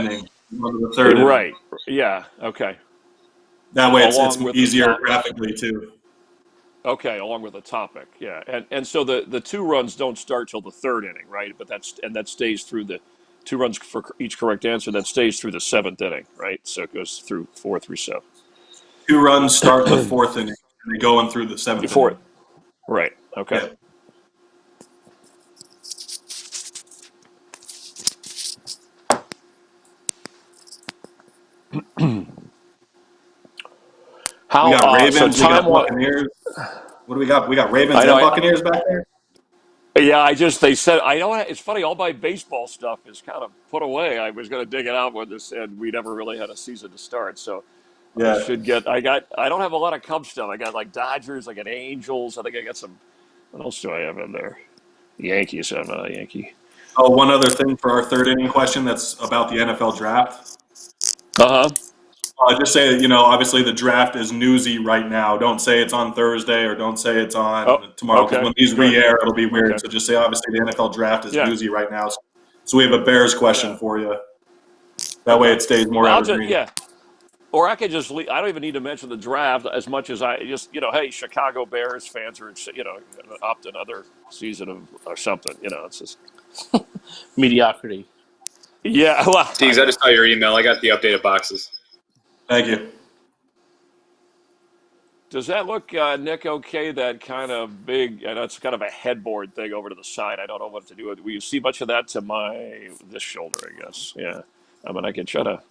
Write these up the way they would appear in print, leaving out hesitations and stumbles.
inning, go to the third inning. Right. Yeah. Okay. That way it's Along with the easier top. graphically too. Okay, along with the topic, yeah, and so the 2 runs don't start till the third inning, right? But that stays through the 2 runs for each correct answer. That stays through the seventh inning, right? So it goes through 4 through 7. 2 runs start in the fourth inning, and they go in through the seventh Before, inning. right? Okay. Yeah. We got How so Ravens, we time got one? Buccaneers. What do we got? We got Ravens I know. and Buccaneers back there? Yeah, they said I know it's funny. All my baseball stuff is kind of put away. I was going to dig it out when this said we never really had a season to start, so I Yeah. should get. I don't have a lot of Cubs stuff. I got like Dodgers. I got Angels. I think I got some. What else do I have in there? Yankees. I'm not a Yankee. Oh, one other thing for our third inning question that's about the NFL draft. Uh huh. Just say, obviously the draft is newsy right now. Don't say it's on Thursday or don't say it's Oh, on tomorrow because okay. when these Good. re-air, it'll be weird. Okay. So just say, obviously, the NFL draft is Yeah. newsy right now. So we have a Bears question Yeah. for you. That way it stays more I'll just evergreen. Or I could just leave. I don't even need to mention the draft as much as I just hey, Chicago Bears fans are opt another season of or something. It's just Mediocrity. yeah. Well, Deegs, I just saw your email. I got the updated boxes. Thank you. Does that look, Nick, okay? That kind of big, I know it's kind of a headboard thing over to the side. I don't know what to do with it. Will you see much of that to this shoulder, I guess? Yeah. I mean, I can try to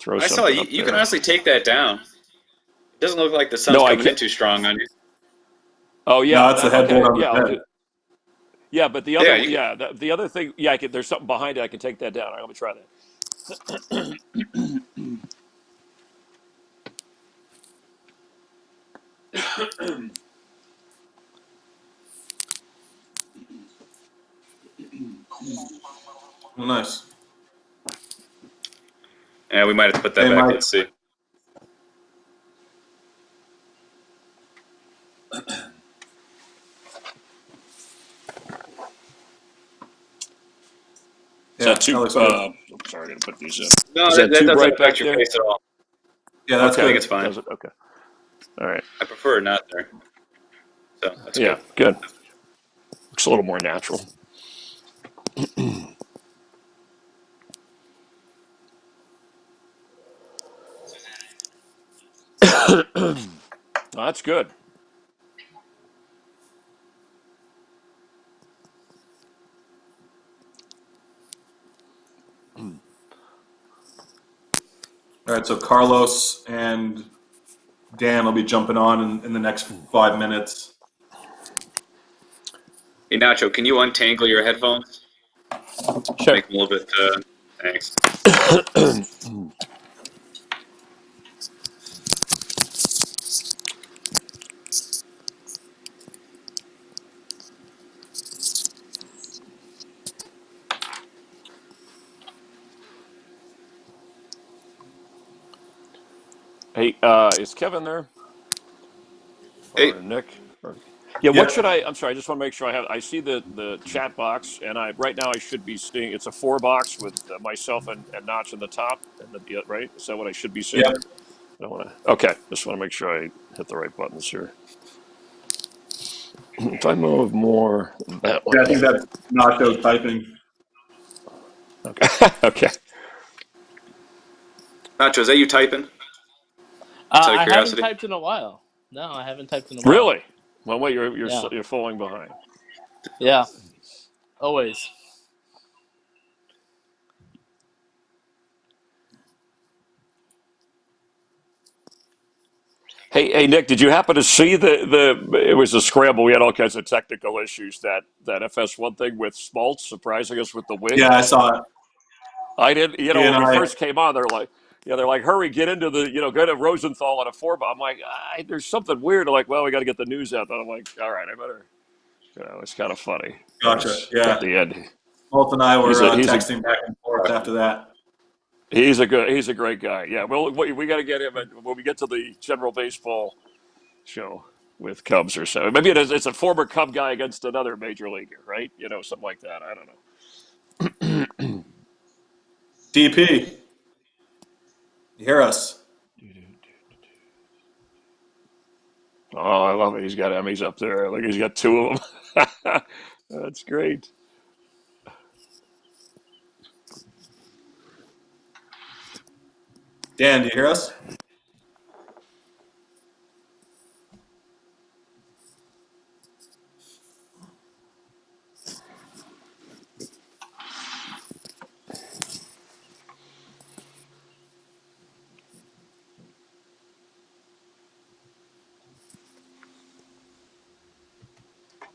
throw I something saw up you there. can honestly take that down. It doesn't look like the sun's No, I coming in can't. too strong on you. Oh, yeah. No, it's the headboard on Yeah, the I'll bed. do. Yeah, but the other, Yeah, the other thing, yeah, there's something behind it. I can take that down. All right, let me try that. Oh, nice. Yeah, we might have to put that Hey, back. Mike. Let's see. Is that too? looks good. I'm sorry, I didn't put these in. No, Is that too doesn't bright back affect your there? face at all. Yeah, that's Okay, I good. think it's fine. Does it? Okay. All right. I prefer it not there. So that's Yeah, good. Looks a little more natural. That's good. All right, so Carlos and Dan will be jumping on in the next 5 minutes. Hey, Nacho, can you untangle your headphones? Sure. Make them a little bit. Thanks. Hey, is Kevin there? Hey, Or Nick? Yeah, what Yep. should I just want to make sure I see the chat box, and right now I should be seeing, it's a 4 box with myself and Notch in the top, right? Is that what I should be seeing? Yep. I don't want to, okay, just want to make sure I hit the right buttons here. If I move more that way. Yeah, I think that's Nacho typing. Okay. Okay. Nacho, is that you typing? I haven't typed in a while. No, I haven't typed in a while. Really? Well, wait, you're Yeah. you're falling behind. Yeah. Always. Hey, Nick, did you happen to see it was a scramble. We had all kinds of technical issues, that FS1 thing with Smoltz surprising us with the win. Yeah, I saw it. I did, And when we I, first came on, they're like, hurry, get into go to Rosenthal on a 4. I'm like, there's something weird. They're like, well, we got to get the news out. And I'm like, all right, I better, it's kind of funny. Gotcha. Yeah. At the end. Walt and I were He's texting back and forth after that. He's a great guy. Yeah, well, we got to get him when we get to the general baseball show with Cubs or so. Maybe it's a former Cub guy against another major leaguer, right? Something like that. I don't know. DP, you hear us? Oh, I love it. He's got Emmys up there. Like he's got two of them. That's great. Dan, do you hear us?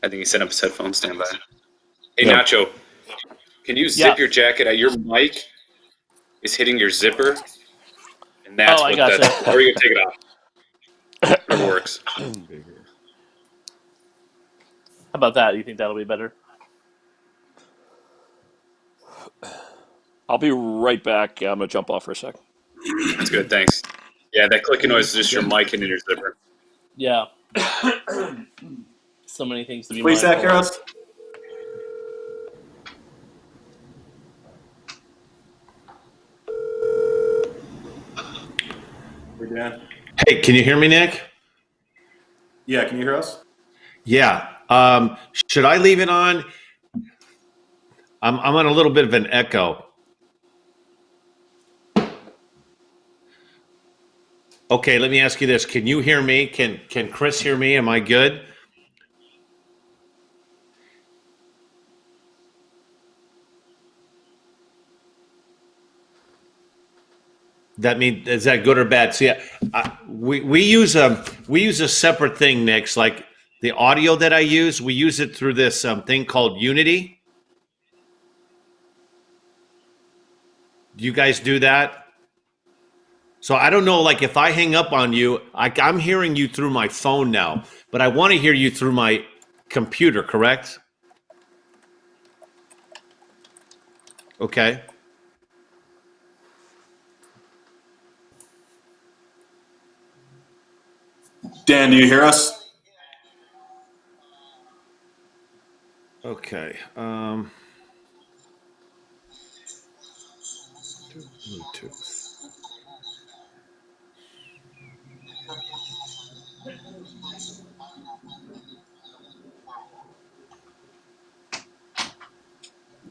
I think he set up his headphones. Stand by. Hey, Yep. Nacho, can you zip your jacket out? Your mic is hitting your zipper, and that's I what gotcha. that. Or you can take it off. Whatever works. How about that? You think that'll be better? I'll be right back. I'm gonna jump off for a sec. That's good. Thanks. Yeah, that clicking noise is just your mic hitting your zipper. Yeah. So many things to be Please, Zach, hear mindful of. us? Dan. Hey, can you hear me, Nick? Yeah, can you hear us? Yeah. Should I leave it on? I'm on a little bit of an echo. Okay, let me ask you this. Can you hear me? Can Chris hear me? Am I good? Is that good or bad? See, we use a separate thing, Nick. Like the audio that I use, we use it through this thing called Unity. Do you guys do that? So I don't know, like if I hang up on you, I'm hearing you through my phone now, but I want to hear you through my computer, correct? Okay. Dan, do you hear us? Okay. Bluetooth.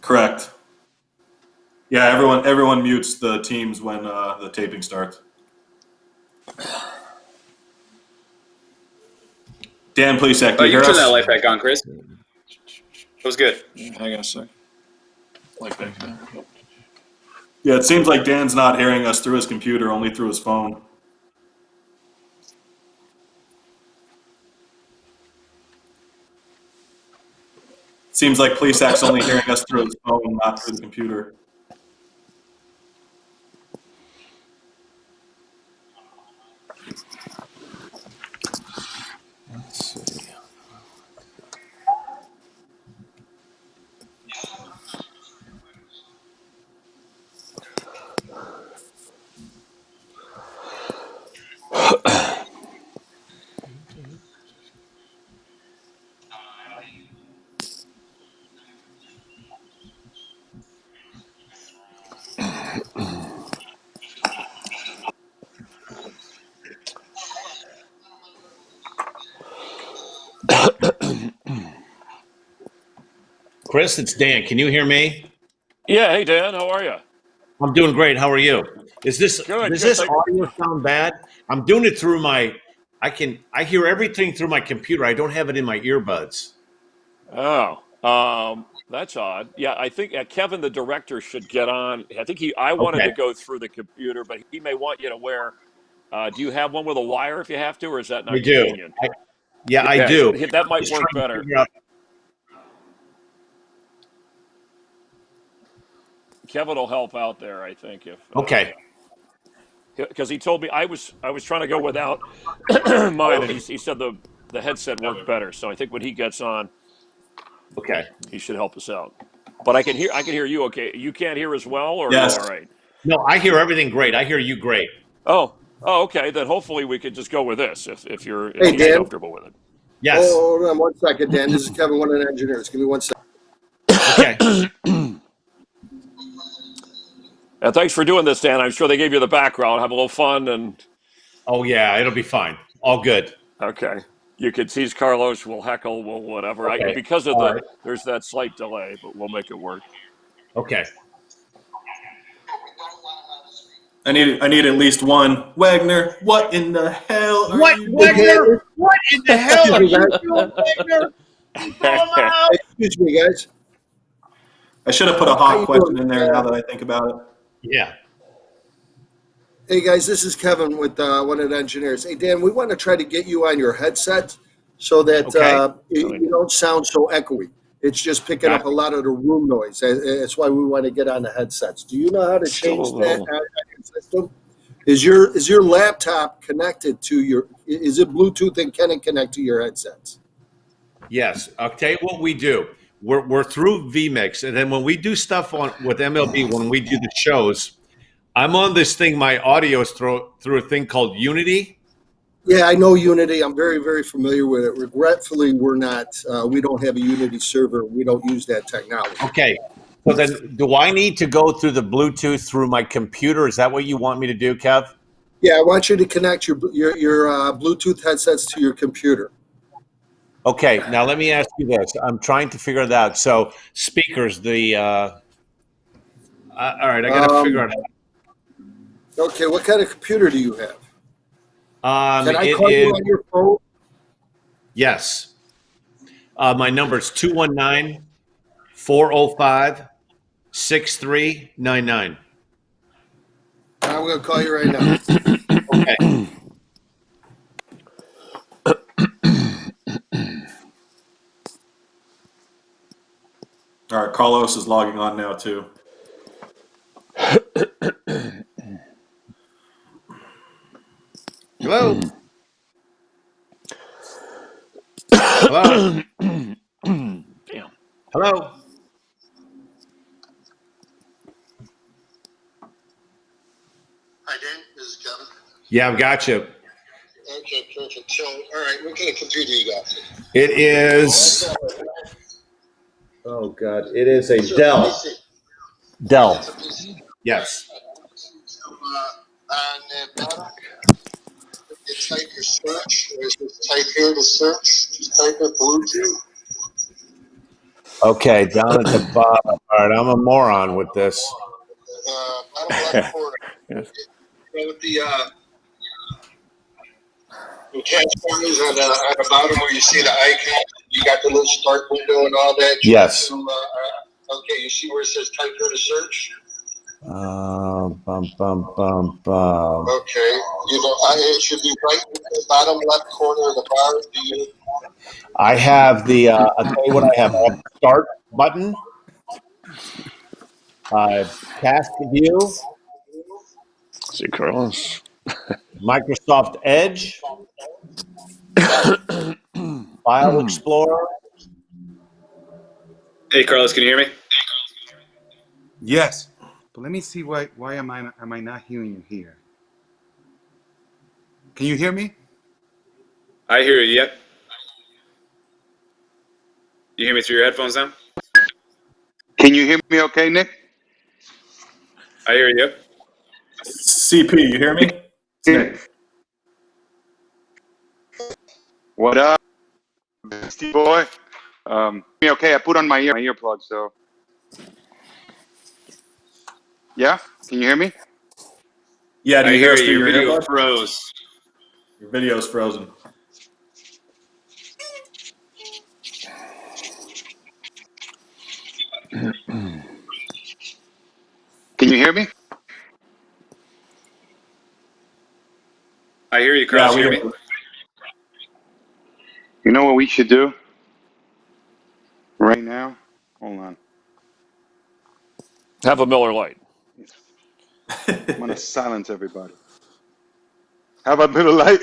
Correct. Yeah, everyone mutes the teams when the taping starts. Dan, please, Zach, do you You hear turn that us? light back on, Chris. That was good. Hang on a sec. Like that. Yeah, it seems like Dan's not hearing us through his computer, only through his phone. Seems like Plisak's only hearing us through his phone, not through the computer. Let's see. Chris, it's Dan. Can you hear me? Yeah. Hey, Dan. How are you? I'm doing great. How are you? Does this Good. audio sound bad? I'm doing it through my. I hear everything through my computer. I don't have it in my earbuds. Oh, that's odd. Yeah, I think Kevin, the director, should get on. I think I wanted to go through the computer, but he may want you to wear. Do you have one with a wire if you have to, or is that not convenient? I do. That might work better. Kevin will help out there, I think. Okay. Because he told me I was trying to go without mine, and he said the headset worked better. So I think when he gets on, okay, he should help us out. But I can hear you. Okay, you can't hear as well, or yes. All right? No, I hear everything great. I hear you great. Oh, okay. Then hopefully we could just go with this if you're comfortable with it. Yes. Hold on 1 second, Dan. This is Kevin, one of the engineers. Give me 1 second. Okay. And thanks for doing this, Dan. I'm sure they gave you the background. Have a little fun and. Oh yeah, it'll be fine. All good. Okay. You can tease Carlos. We'll heckle. We'll whatever. Okay. Because of All right. there's that slight delay, but we'll make it work. Okay. I need at least one. Wagner, what in the hell are you Wagner? doing? What in the hell are you doing, Wagner? Excuse me, guys. I should have put a hot question in there now that I think about it. Yeah. Hey, guys, this is Kevin with one of the engineers. Hey, Dan, we want to try to get you on your headset so that you don't sound so echoey. It's just picking up a lot of the room noise. That's why we want to get on the headsets. Do you know how to change that system? Is your laptop connected to your? Is it Bluetooth and can it connect to your headsets? Yes. I'll tell you what we do. We're through vMix, and then when we do stuff with MLB, when we do the shows, I'm on this thing. My audio is through a thing called Unity. Yeah, I know Unity. I'm very, very familiar with it. Regretfully, we're not. We don't have a Unity server. We don't use that technology. Okay. So then, do I need to go through the Bluetooth through my computer? Is that what you want me to do, Kev? Yeah, I want you to connect your Bluetooth headsets to your computer. Okay. Now let me ask you this. I'm trying to figure it out. So speakers, all right. I got to figure it out. Okay, what kind of computer do you have? Can I call you on your phone? Yes. My number is 219-405-6399. I'm going to call you right now. Okay. All right, Carlos is logging on now too. Hello. Hello. Damn. Hello. Hi, Dan. This is Kevin. Yeah, I've got you. Okay, perfect. So, all right, what kind of computer you got? It is. Oh God! It is a Dell. Dell. Yes. So, on the bottom, you type your search. Or just type here to search. Just type in Bluetooth. Okay, down at the bottom. All right, I'm a moron with this. Bottom left corner. Yes. With the catch corners on the bottom where you see the icon, you got the little start window and all that. Yes. So, okay, you see where it says type here to search? Bum. Okay, it should be right in the bottom left corner of the bar. I have the. I'll tell you what I have. I have the start button. Task view. See, Carlos. Microsoft Edge. File Explorer. Hey, Carlos, can you hear me? Yes, but let me see why am I not hearing you here? Can you hear me? I hear you. Yep. You hear me through your headphones now? Can you hear me okay, Nick? I hear you. Yep. CP, you hear me? It's Nick. What up, Steve boy? Okay, I put on my earplug, so yeah. Can you hear me? Yeah, do I you hear hear us you. through Your your video earbuds? froze. Your video's frozen. Can you hear me? I hear you, Carlos. Yeah, You we hear me? You know what we should do right now? Hold on. Have a Miller Lite. I'm gonna silence everybody. How about Middle Light?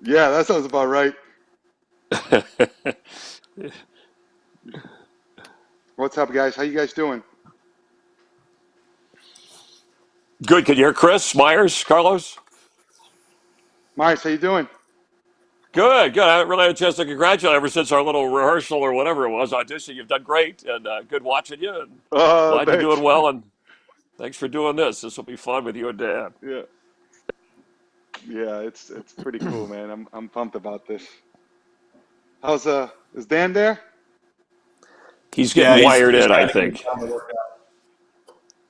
Yeah, that sounds about right. What's up, guys? How you guys doing? Good. Can you hear Chris Myers, Carlos? Myers, how you doing? Good. I haven't really had a chance to congratulate ever since our little rehearsal or whatever it was, audition. You've done great, and good watching you, and glad you're doing well, and thanks for doing this. This will be fun with you and Dan. Yeah. Yeah, it's pretty cool, man. I'm pumped about this. How's is Dan there? He's getting wired he's in, I think.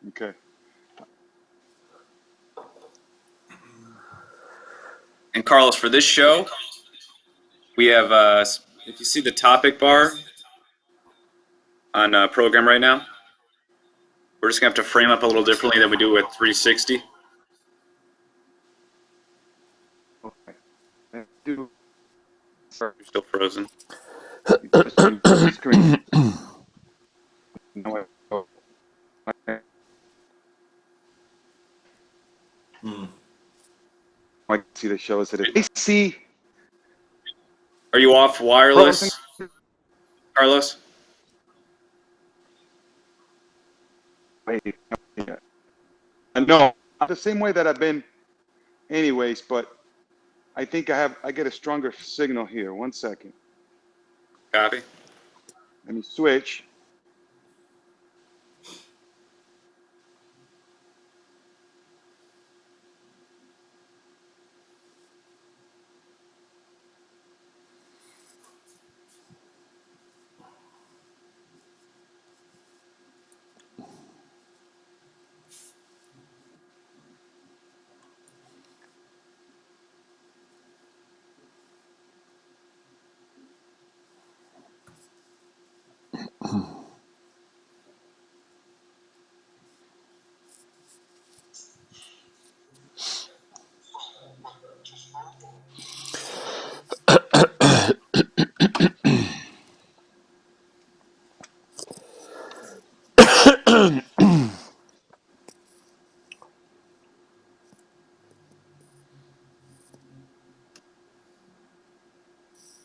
Okay. And Carlos, for this show, we have, if you see the topic bar on program right now, we're just going to have to frame up a little differently than we do with 360. Okay. Do You're still frozen. screen. No, I can see the shows that it. See. Are you off wireless, Carlos? Wait. Yeah. No, the same way that I've been, anyways. But I think I get a stronger signal here. 1 second. Copy. Let me switch.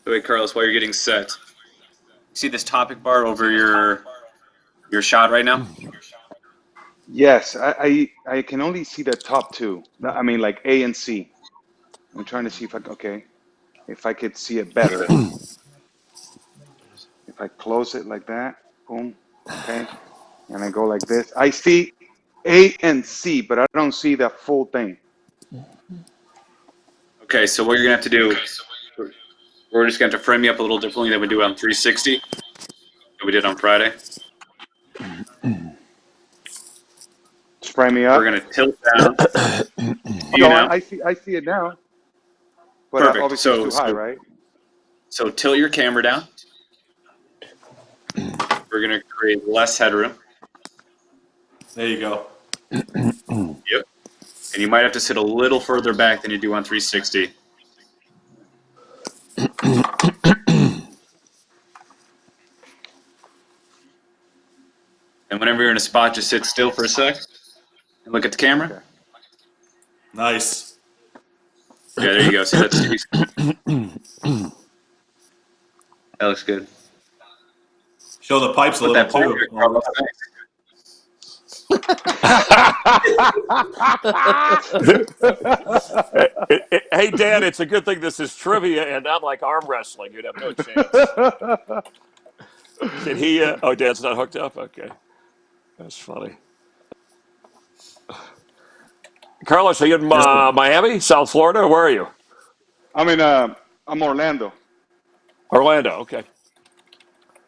So wait, Carlos, while you're getting set, see this topic bar over your shot right now? Yes, I can only see the top two. I mean, like A and C. I'm trying to see if I could see it better. If I close it like that, boom, okay, and I go like this, I see A and C, but I don't see the full thing. Okay, so what you're going to have to do, we're just going to have to frame you up a little differently than we do on 360, that we did on Friday. Frame me up. We're going to tilt down. I see it now. But Perfect. Obviously it's too high, right? So tilt your camera down. We're going to create less headroom. There you go. Yep. And you might have to sit a little further back than you do on 360. And whenever you're in a spot, just sit still for a sec and look at the camera. Okay. Nice. Yeah, there you go. See, that looks good. Show the pipes a Put little that pipe too. here, Carlos. Hey, Dan, it's a good thing this is trivia and not like arm wrestling. You'd have no chance. Can he? Oh, Dan's not hooked up? Okay. That's funny. Carlos, are you in Miami, South Florida, or where are you? I'm Orlando. Orlando, okay.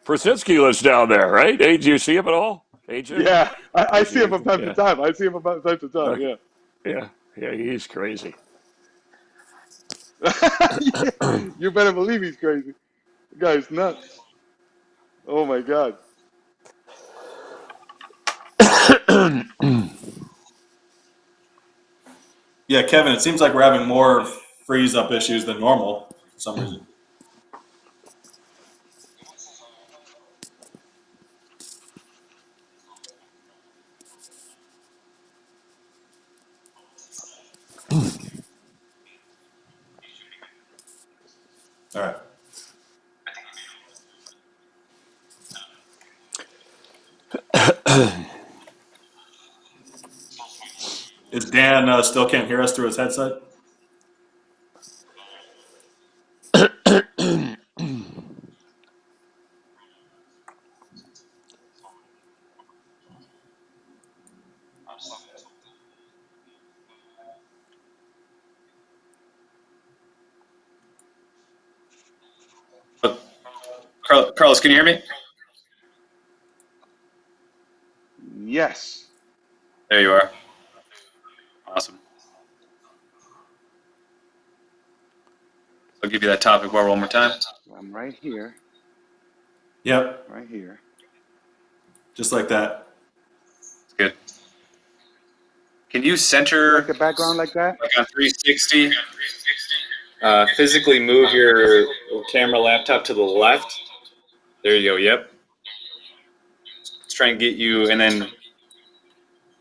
Prasinski lives down there, right? Hey, do you see him at all? AJ? Yeah, I see him from time to time. Okay. Yeah. Yeah, he's crazy. Yeah, you better believe he's crazy. The guy's nuts. Oh my God. Yeah, Kevin, it seems like we're having more freeze up issues than normal for some reason. All right. Is Dan still can't hear us through his headset? Carlos, can you hear me? Yes. There you are. Awesome. I'll give you that topic bar one more time. I'm right here. Yep. Right here. Just like that. It's good. Can you center Like the background like that? like on 360? Physically move your camera laptop to the left. There you go. Yep. Let's try and get you, and then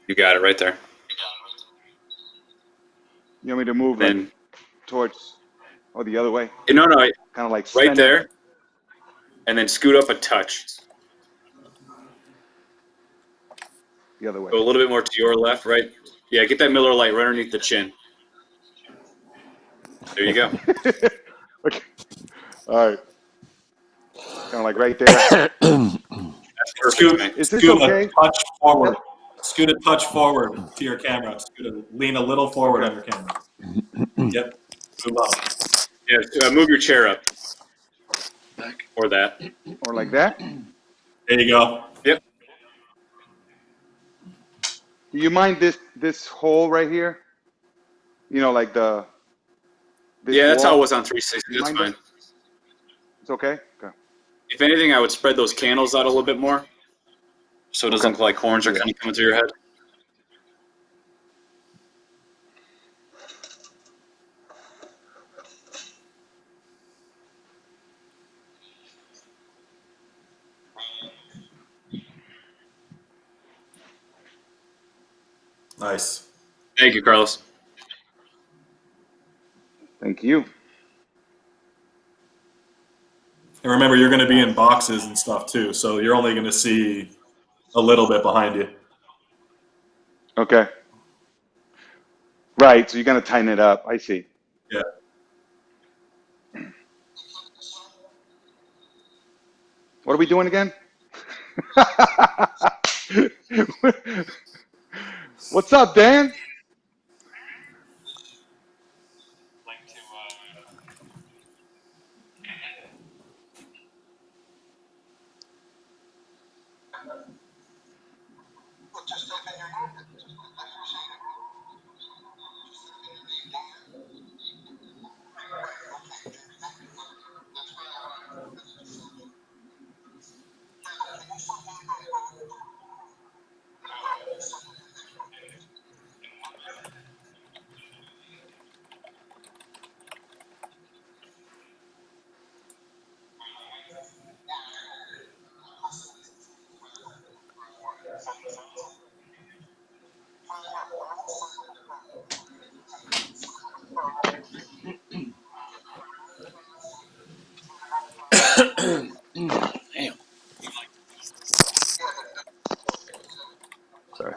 you got it right there. You want me to move Then like towards, or the other way? no, Kind of like right center. there, and then scoot up a touch. The other way. Go a little bit more to your left, right? Yeah, get that Miller Lite right underneath the chin. There you go. Okay. All right. Kind of like right there. That's perfect, man. Is this Scoot okay? a touch forward. Scoot a touch forward to your camera. Lean a little forward on your camera. Yep. Move up. Yeah, move your chair up. Or that. Or like that? There you go. Yep. Do you mind this hole right here? You know, like the. Yeah, that's wall? how it was on 360. That's Mind fine. it? It's okay? Okay. If anything, I would spread those candles out a little bit more, so it doesn't look like horns are kind of coming through your head. Nice. Thank you, Carlos. Thank you. And remember, you're going to be in boxes and stuff too, so you're only going to see a little bit behind you. Okay. Right, so you're going to tighten it up. I see. Yeah. What are we doing again? What's up, Dan? Damn. Sorry.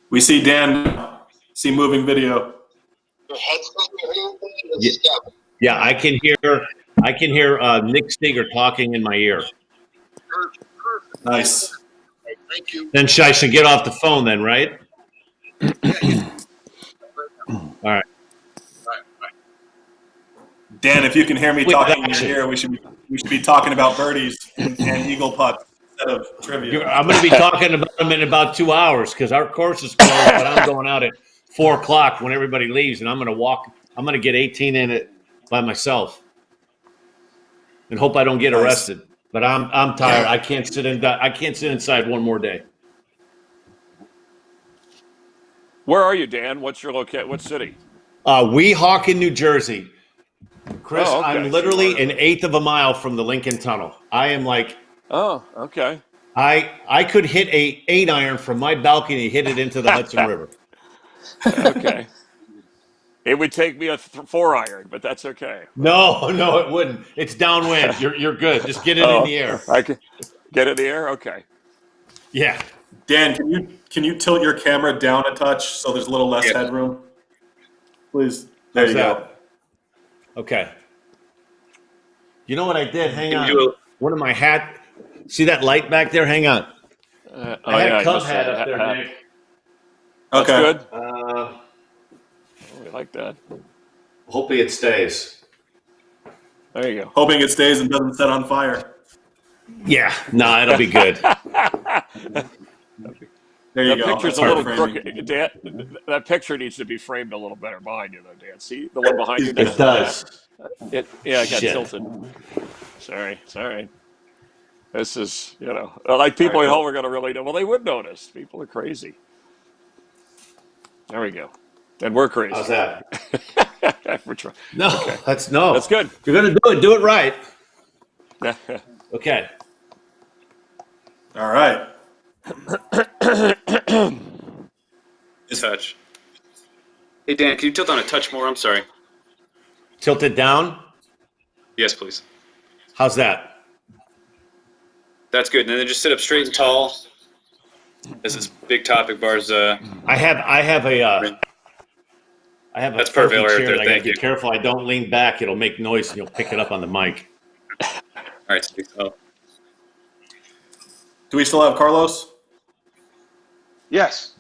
We see Dan. See moving video. Yeah, I can hear Nick Steger talking in my ear. Nice. Then I should get off the phone then, right? All right. Dan, if you can hear me talking in your ear, we should be talking about birdies and eagle putts. instead of trivia. I'm going to be talking about them in about 2 hours because our course is closed, but I'm going out at 4 o'clock when everybody leaves, and I'm going to walk. I'm going to get 18 in it by myself, and hope I don't get arrested. But I'm tired. I can't sit inside one more day. Where are you, Dan? What's your What city? Weehawken, New Jersey. Chris, Oh, okay. I'm literally an eighth of a mile from the Lincoln Tunnel. I am like, Oh, okay. I could hit a 8-iron from my balcony, hit it into the Hudson River. Okay. It would take me a 4-iron, but that's okay. No, it wouldn't. It's downwind. You're good. Just get it in the air. I can get in the air. Okay. Yeah. Dan, can you tilt your camera down a touch so there's a little less headroom? Please. There you go. Okay. You know what I did? Hang on. One of my hat. See that light back there? Hang on. I had a Cub hat up there, Nick. That's Okay. good. I like that. Hopefully it stays. There you go. Hoping it stays and doesn't set on fire. Yeah. No, it'll be good. There you That go. picture's a little crooked. Dan, that picture needs to be framed a little better behind you, though, Dan. See the one behind you? It does. It got tilted. Sorry. This is, like people at home are going to really know. Well, they would notice. People are crazy. There we go. And we're crazy. How's that? We're trying. No, Okay. That's good. If you're going to do it, do it right. Okay. All right. Touch. Hey, Dan, can you tilt on a touch more? I'm sorry. Tilt it down. Yes, please. How's that? That's good. And then just sit up straight and tall. This is big topic bars. I have a That's perfect right chair there. that I got to Thank be you. careful I don't lean back. It'll make noise and you'll pick it up on the mic. All right. So, Do we still have Carlos? Yes.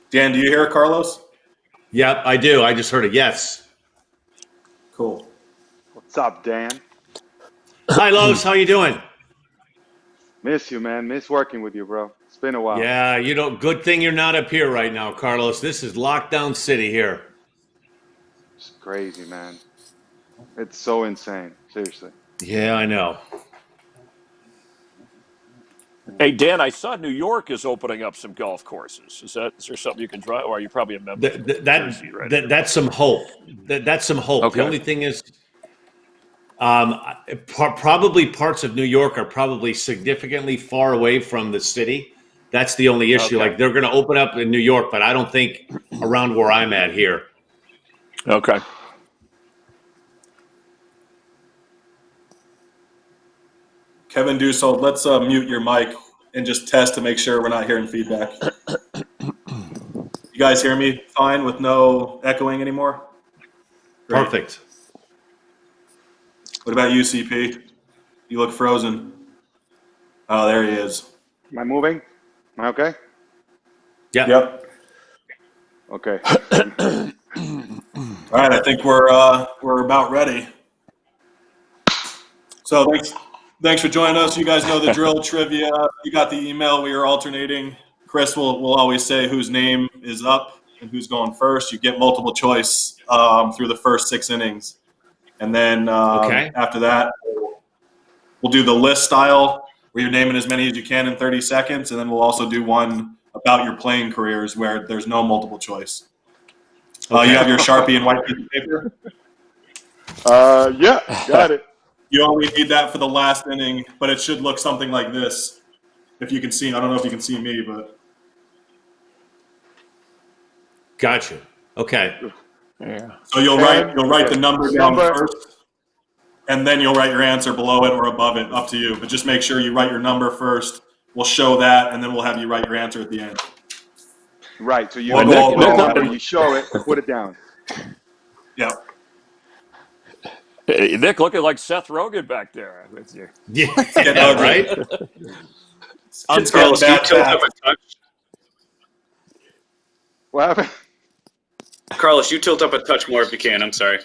Dan, do you hear Carlos? Yep, I do. I just heard a yes. Cool. What's up, Dan? Hi, Los. How you doing? Miss you, man. Miss working with you, bro. It's been a while. Yeah, good thing you're not up here right now, Carlos. This is lockdown city here. It's crazy, man. It's so insane. Seriously. Yeah, I know. Hey, Dan, I saw New York is opening up some golf courses. Is there something you can drive? Or are you probably a member? That's some hope. That's some hope. Okay. The only thing is, probably parts of New York are probably significantly far away from the city. That's the only issue. Okay. Like they're going to open up in New York, but I don't think around where I'm at here. Okay. Kevin Dusold, let's mute your mic and just test to make sure we're not hearing feedback. You guys hear me fine with no echoing anymore? Great. Perfect. What about you, CP? You look frozen. Oh, there he is. Am I moving? Am I okay? Yeah. Yep. Okay. All right, I think we're about ready. So thanks for joining us. You guys know the drill. Trivia. You got the email. We are alternating. Chris will always say whose name is up and who's going first. You get multiple choice through the first 6 innings, and then after that, we'll do the list style where you're naming as many as you can in 30 seconds, and then we'll also do one about your playing careers where there's no multiple choice. You have your Sharpie and white piece of paper? Yeah, got it. You only need that for the last inning, but it should look something like this. If you can see, I don't know if you can see me, but. Gotcha. Okay. Yeah. So you'll write the number down first, and then you'll write your answer below it or above it, up to you. But just make sure you write your number first. We'll show that, and then we'll have you write your answer at the end. Right. So you you show it, put it down. Yeah. Hey, Nick looking like Seth Rogen back there with you. Yeah, right? Carlos, you tilt up a touch. What happened? Carlos, you tilt up a touch more if you can. I'm sorry.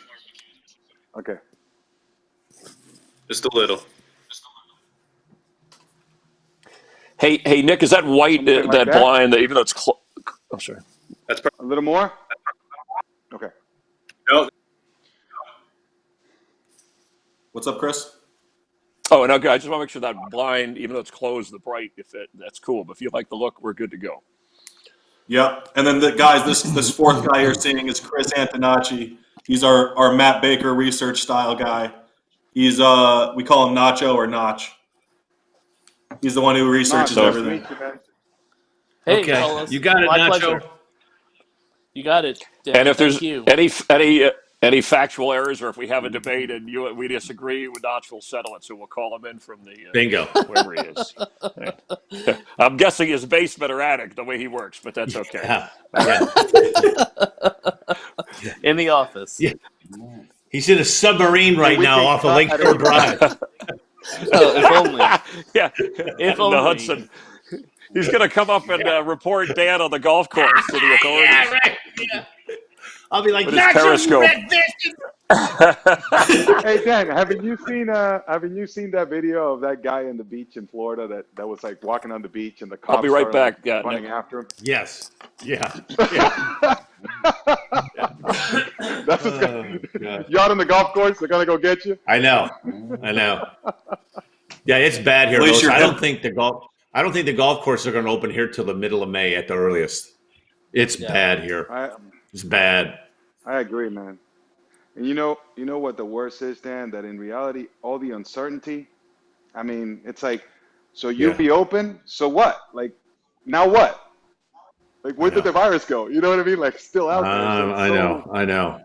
Okay. Just a little. Hey, Nick, is that white, Something like that that? blind, that even though it's I'm sorry. That's A little more? Okay. no. What's up, Chris? Oh, and okay, I just want to make sure that blind, even though it's closed, the bright, that's cool. But if you like the look, we're good to go. Yep. And then this fourth guy you're seeing is Chris Antonacci. He's our Matt Baker research style guy. He's we call him Nacho or Notch. He's the one who researches Nice to everything. meet you, man. Hey, Okay, Carlos. you got it, My Nacho. pleasure. You got it, Dan. And if Thank there's you. any factual errors, or if we have a debate and we disagree, Notch will settle it. So we'll call him in from the Bingo. wherever he is. I'm guessing his basement or attic, the way he works, but that's okay. Yeah. Yeah. In the office. Yeah. He's in a submarine right We now can off of cut Lakeshore it. Drive. Oh, if only. Yeah, If the only. Hudson. He's going to come up and report Dan on the golf course to the authorities. Yeah, right. Yeah. I'll be like, With his Nacho, you periscope. red bitch. Hey Dan, haven't you seen that video of that guy on the beach in Florida that was like walking on the beach and the cops I'll be right started, back. like, Yeah, running Nick. after him? Yes. Yeah. Yeah. That's what's Oh, God. you out on the golf course, they're gonna go get you. I know. Yeah, it's bad here, Glacier Los. I Hill. don't think the golf courses are going to open here till the middle of May at the earliest. It's bad here. It's bad. I agree, man. And you know what the worst is, Dan? That in reality, all the uncertainty. I mean, it's like, so you'll be open. So what? Like, now what? Like, where did the virus go? You know what I mean? Like, still out there. So I know.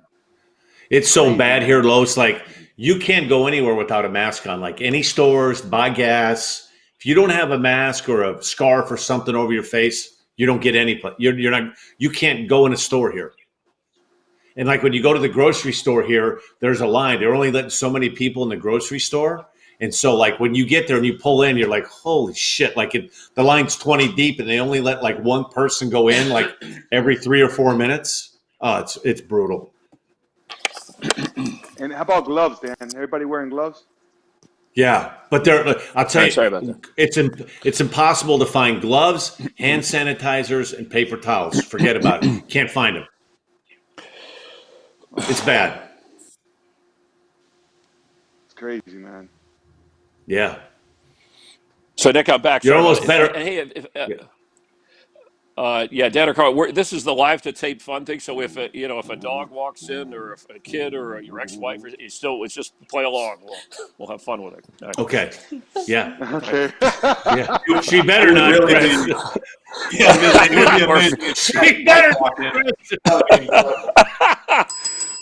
It's so crazy, bad man. here, Los. Like, you can't go anywhere without a mask on. Like, any stores, buy gas. If you don't have a mask or a scarf or something over your face, you don't get any place. You're not. You can't go in a store here. And like when you go to the grocery store here, there's a line. They're only letting so many people in the grocery store. And so like when you get there and you pull in, you're like, holy shit. Like the line's 20 deep and they only let like one person go in like every 3 or 4 minutes. Oh, it's brutal. And how about gloves, Dan? Everybody wearing gloves? Yeah. But I'll tell you, Sorry about that. it's impossible to find gloves, hand sanitizers, and paper towels. Forget about it. Can't find them. It's bad. It's crazy, man. Yeah. So Nick, I'm back. You're Sorry almost about- better. Hey, Dan or Carl, this is the live to tape fun thing. So if a dog walks in, or if a kid or your ex-wife, it's just play along. We'll have fun with it. All right. Okay. Yeah. Okay. Yeah. She better not. Really Chris. be- Yeah, it would be amazing. She better.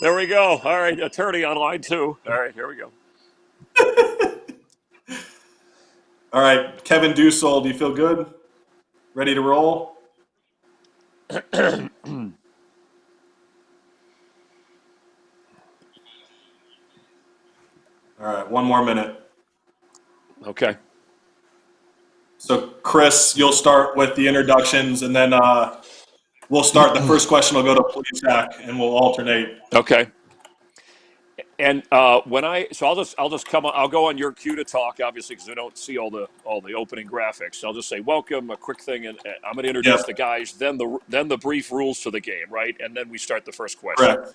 There we go. All right, attorney on line 2. All right, here we go. All right, Kevin Dusold, do you feel good? Ready to roll? All right, 1 more minute. Okay. So, Chris, you'll start with the introductions, and then we'll start. The first question will go to Police Hack, and we'll alternate. Okay. And I'll just come on. I'll go on your cue to talk, obviously, because I don't see all the opening graphics. So I'll just say welcome, a quick thing, and I'm going to introduce the guys, then the brief rules to the game, right? And then we start the first question. Correct.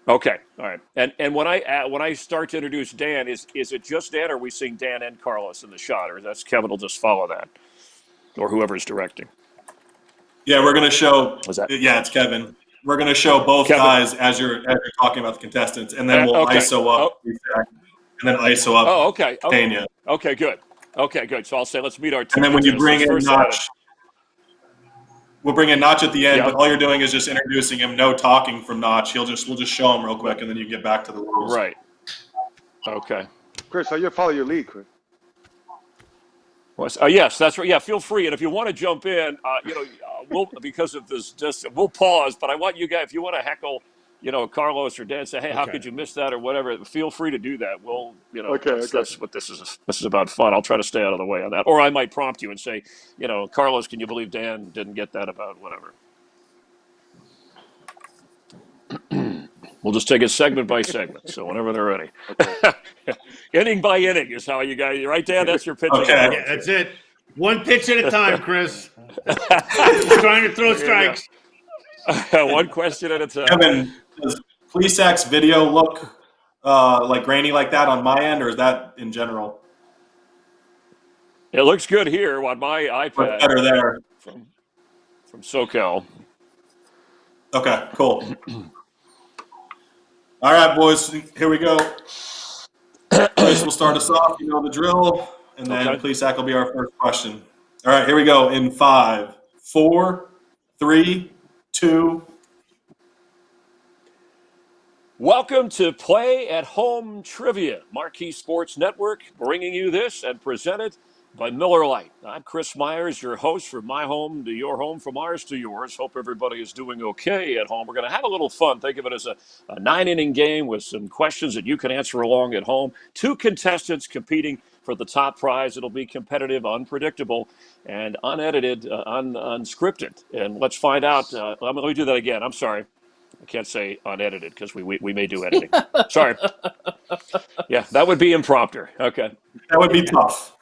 Okay, all right. And when I start to introduce Dan, is it just Dan, or are we seeing Dan and Carlos in the shot, or that's Kevin will just follow that, or whoever's directing? Yeah, we're going to show. Was that? Yeah, it's Kevin. We're going to show both Kevin. guys as you're talking about the contestants, and then we'll ISO up, and then ISO up. Oh, okay. Tanya. Okay, good. Okay, good. So I'll say let's meet our two. And then when you bring in first Notch, we'll bring in Notch at the end. Yeah. But all you're doing is just introducing him. No talking from Notch. We'll just show him real quick, and then you get back to the rules. Right. Okay. Chris, you follow your lead, Chris. Yes, that's right. Yeah, feel free, and if you want to jump in, we'll because of this, we'll pause. But I want you guys, if you want to heckle, Carlos or Dan, say, hey, how could you miss that or whatever? Feel free to do that. We'll, that's what this is. This is about fun. I'll try to stay out of the way on that, or I might prompt you and say, Carlos, can you believe Dan didn't get that about whatever? We'll just take it segment by segment. So whenever they're ready. Okay. Inning by inning is how you guys, right, Dan? That's your pitching Okay. approach. Yeah, that's it. One pitch at a time, Chris. Just trying to throw strikes. One question at a time. Kevin, does Plesac's video look like grainy like that on my end, or is that in general? It looks good here on my iPad. Looks better there. From SoCal. Okay, cool. All right, boys, here we go. Chris will start us off. You know the drill, and then Plesac will be our first question. All right, here we go. In 5, 4, 3, 2. Welcome to Play at Home Trivia, Marquee Sports Network, bringing you this and presented by Miller Lite. I'm Chris Myers, your host, from my home to your home, from ours to yours. Hope everybody is doing okay at home. We're going to have a little fun. Think of it as a 9-inning game with some questions that you can answer along at home. 2 contestants competing for the top prize. It'll be competitive, unpredictable, and unedited, unscripted. And let's find out. Let me do that again. I'm sorry. I can't say unedited because we may do editing. Sorry. Yeah, that would be impromptu. Okay. That would be tough.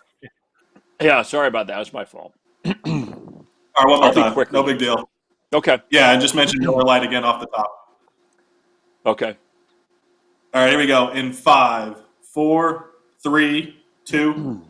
Yeah, sorry about that. That was my fault. All right, one more time. Quick. No big deal. Okay. Yeah, and just mention Miller Lite again off the top. Okay. All right, here we go. In 5, 4, 3, 2.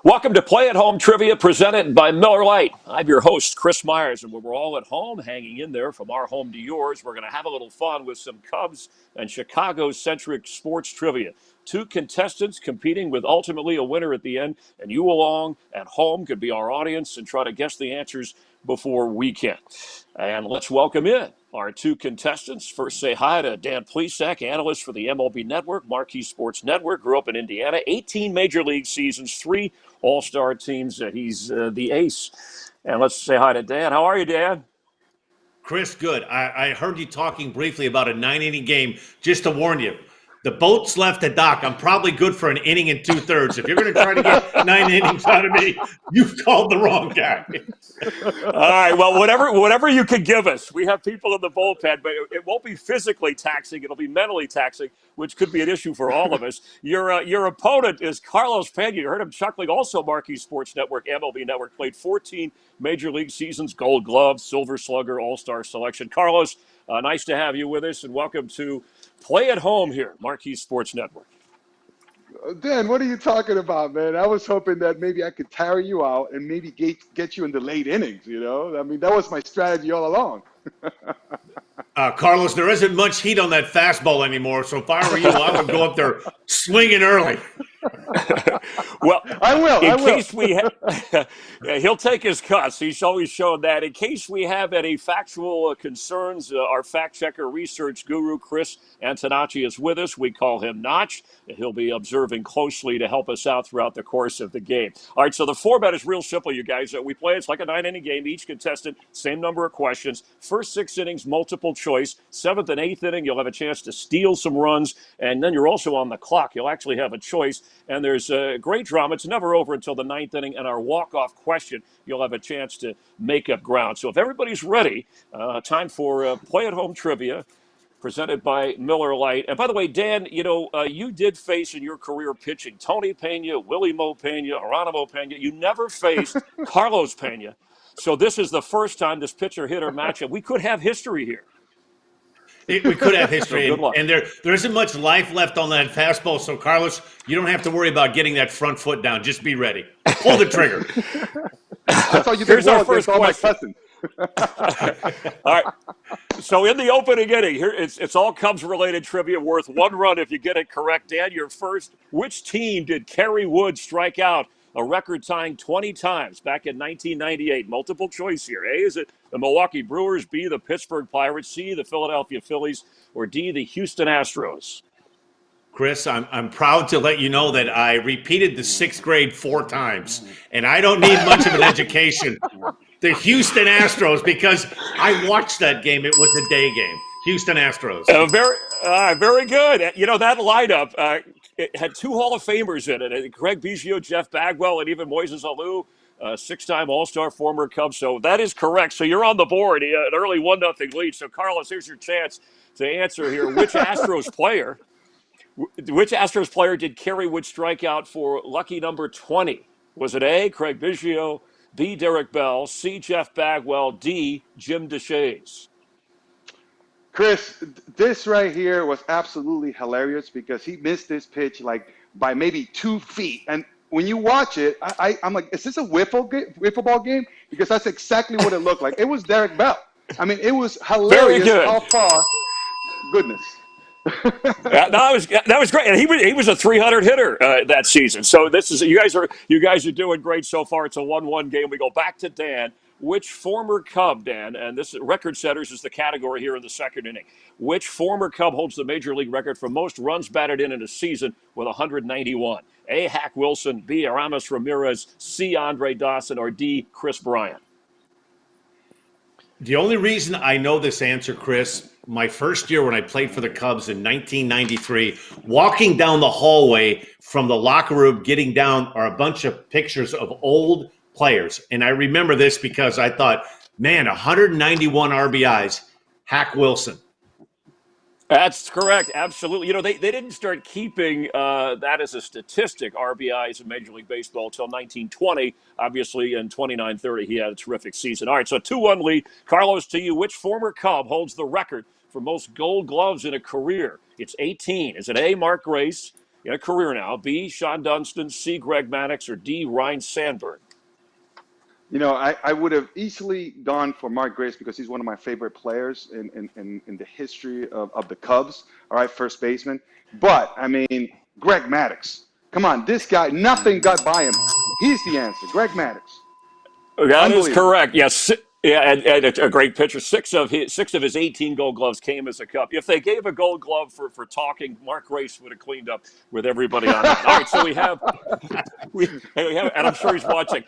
Welcome to Play at Home Trivia, presented by Miller Lite. I'm your host, Chris Myers, and when we're all at home, hanging in there from our home to yours, we're going to have a little fun with some Cubs and Chicago-centric sports trivia. 2 contestants competing with ultimately a winner at the end, and you along at home could be our audience and try to guess the answers before we can. And let's welcome in our 2 contestants. First, say hi to Dan Plesac, analyst for the MLB Network, Marquee Sports Network, grew up in Indiana, 18 major league seasons, 3 all-star teams. He's the ace. And let's say hi to Dan. How are you, Dan? Chris, good. I heard you talking briefly about a 9-inning game. Just to warn you, the boat's left the dock. I'm probably good for an inning and 2/3. If you're going to try to get 9 innings out of me, you've called the wrong guy. All right. Well, whatever you could give us. We have people in the bullpen, but it won't be physically taxing. It'll be mentally taxing, which could be an issue for all of us. Your opponent is Carlos Pena. You heard him chuckling. Also, Marquee Sports Network, MLB Network, played 14 major league seasons, Gold Glove, Silver Slugger, All-Star selection. Carlos, nice to have you with us, and welcome to Play at Home here, Marquee Sports Network. Dan, what are you talking about, man? I was hoping that maybe I could tire you out and maybe get you in the late innings, you know? I mean, that was my strategy all along. Carlos, there isn't much heat on that fastball anymore, so if I were you, I would go up there swinging early. Well, I will. Case we he'll take his cuts. He's always shown that. In case we have any factual concerns, our fact checker, research guru Chris Antonacci is with us. We call him Notch. He'll be observing closely to help us out throughout the course of the game. All right, so the format is real simple, you guys. We play it's like a 9-inning game. Each contestant, same number of questions. First 6 innings, multiple choice. 7th and 8th inning, you'll have a chance to steal some runs, and then you're also on the clock. You'll actually have a choice. And there's great drama. It's never over until the 9th inning. And our walk-off question, you'll have a chance to make up ground. So if everybody's ready, time for Play at Home Trivia, presented by Miller Lite. And by the way, Dan, you did face in your career pitching Tony Pena, Willie Mo Pena, Geronimo Pena. You never faced Carlos Pena. So this is the first time this pitcher-hitter matchup. We could have history here. We could have history, So and there isn't much life left on that fastball. So, Carlos, you don't have to worry about getting that front foot down. Just be ready. Pull the trigger. I thought you did Here's well our first against all my question. All right. So in the opening inning, here it's all Cubs-related trivia worth 1 run if you get it correct. Dan, you're first. Which team did Kerry Wood strike out a record-tying 20 times back in 1998? Multiple choice here. A, is it the Milwaukee Brewers? B, the Pittsburgh Pirates? C, the Philadelphia Phillies? Or D, the Houston Astros? Chris, I'm proud to let you know that I repeated the 6th grade 4 times, and I don't need much of an education. The Houston Astros, because I watched that game. It was a day game. Houston Astros. Very good. You know, that lineup it had 2 Hall of Famers in it. Craig Biggio, Jeff Bagwell, and even Moises Alou. six-time All-Star, former Cub. So that is correct. So you're on the board, an early 1-0 lead. So, Carlos, here's your chance to answer here. Which Astros player did Kerry Wood strike out for lucky number 20? Was it A, Craig Biggio, B, Derek Bell, C, Jeff Bagwell, D, Jim DeShays? Chris, this right here was absolutely hilarious because he missed this pitch like by maybe 2 feet. And when you watch it, I'm like, is this a wiffle ball game? Because that's exactly what it looked like. It was Derek Bell. I mean, it was hilarious how far. Goodness. That was great, and he was a 300 hitter that season. So you guys are doing great so far. It's a 1-1 game. We go back to Dan. Which former Cub, Dan, and this record setters is the category here in the second inning. Which former Cub holds the major league record for most runs batted in a season with 191? A, Hack Wilson, B, Aramis Ramirez, C, Andre Dawson, or D, Chris Bryant? The only reason I know this answer, Chris, my first year when I played for the Cubs in 1993, walking down the hallway from the locker room, getting down are a bunch of pictures of old players. And I remember this because I thought, man, 191 RBIs, Hack Wilson. That's correct. Absolutely. You know, they didn't start keeping that as a statistic, RBIs in Major League Baseball, until 1920. Obviously, in 29-30, he had a terrific season. All right, so 2-1 lead. Carlos, to you, which former Cub holds the record for most Gold Gloves in a career? It's 18. Is it A, Mark Grace, in a career now, B, Sean Dunston, C, Greg Maddux, or D, Ryne Sandberg? You know, I would have easily gone for Mark Grace because he's one of my favorite players in the history of the Cubs, all right, first baseman. But, I mean, Greg Maddux. Come on, this guy, nothing got by him. He's the answer, Greg Maddux. That is correct. Yes. Yeah, and a great pitcher. Six of his 18 Gold Gloves came as a Cub. If they gave a Gold Glove for talking, Mark Grace would have cleaned up with everybody on it. All right, so we have, and I'm sure he's watching.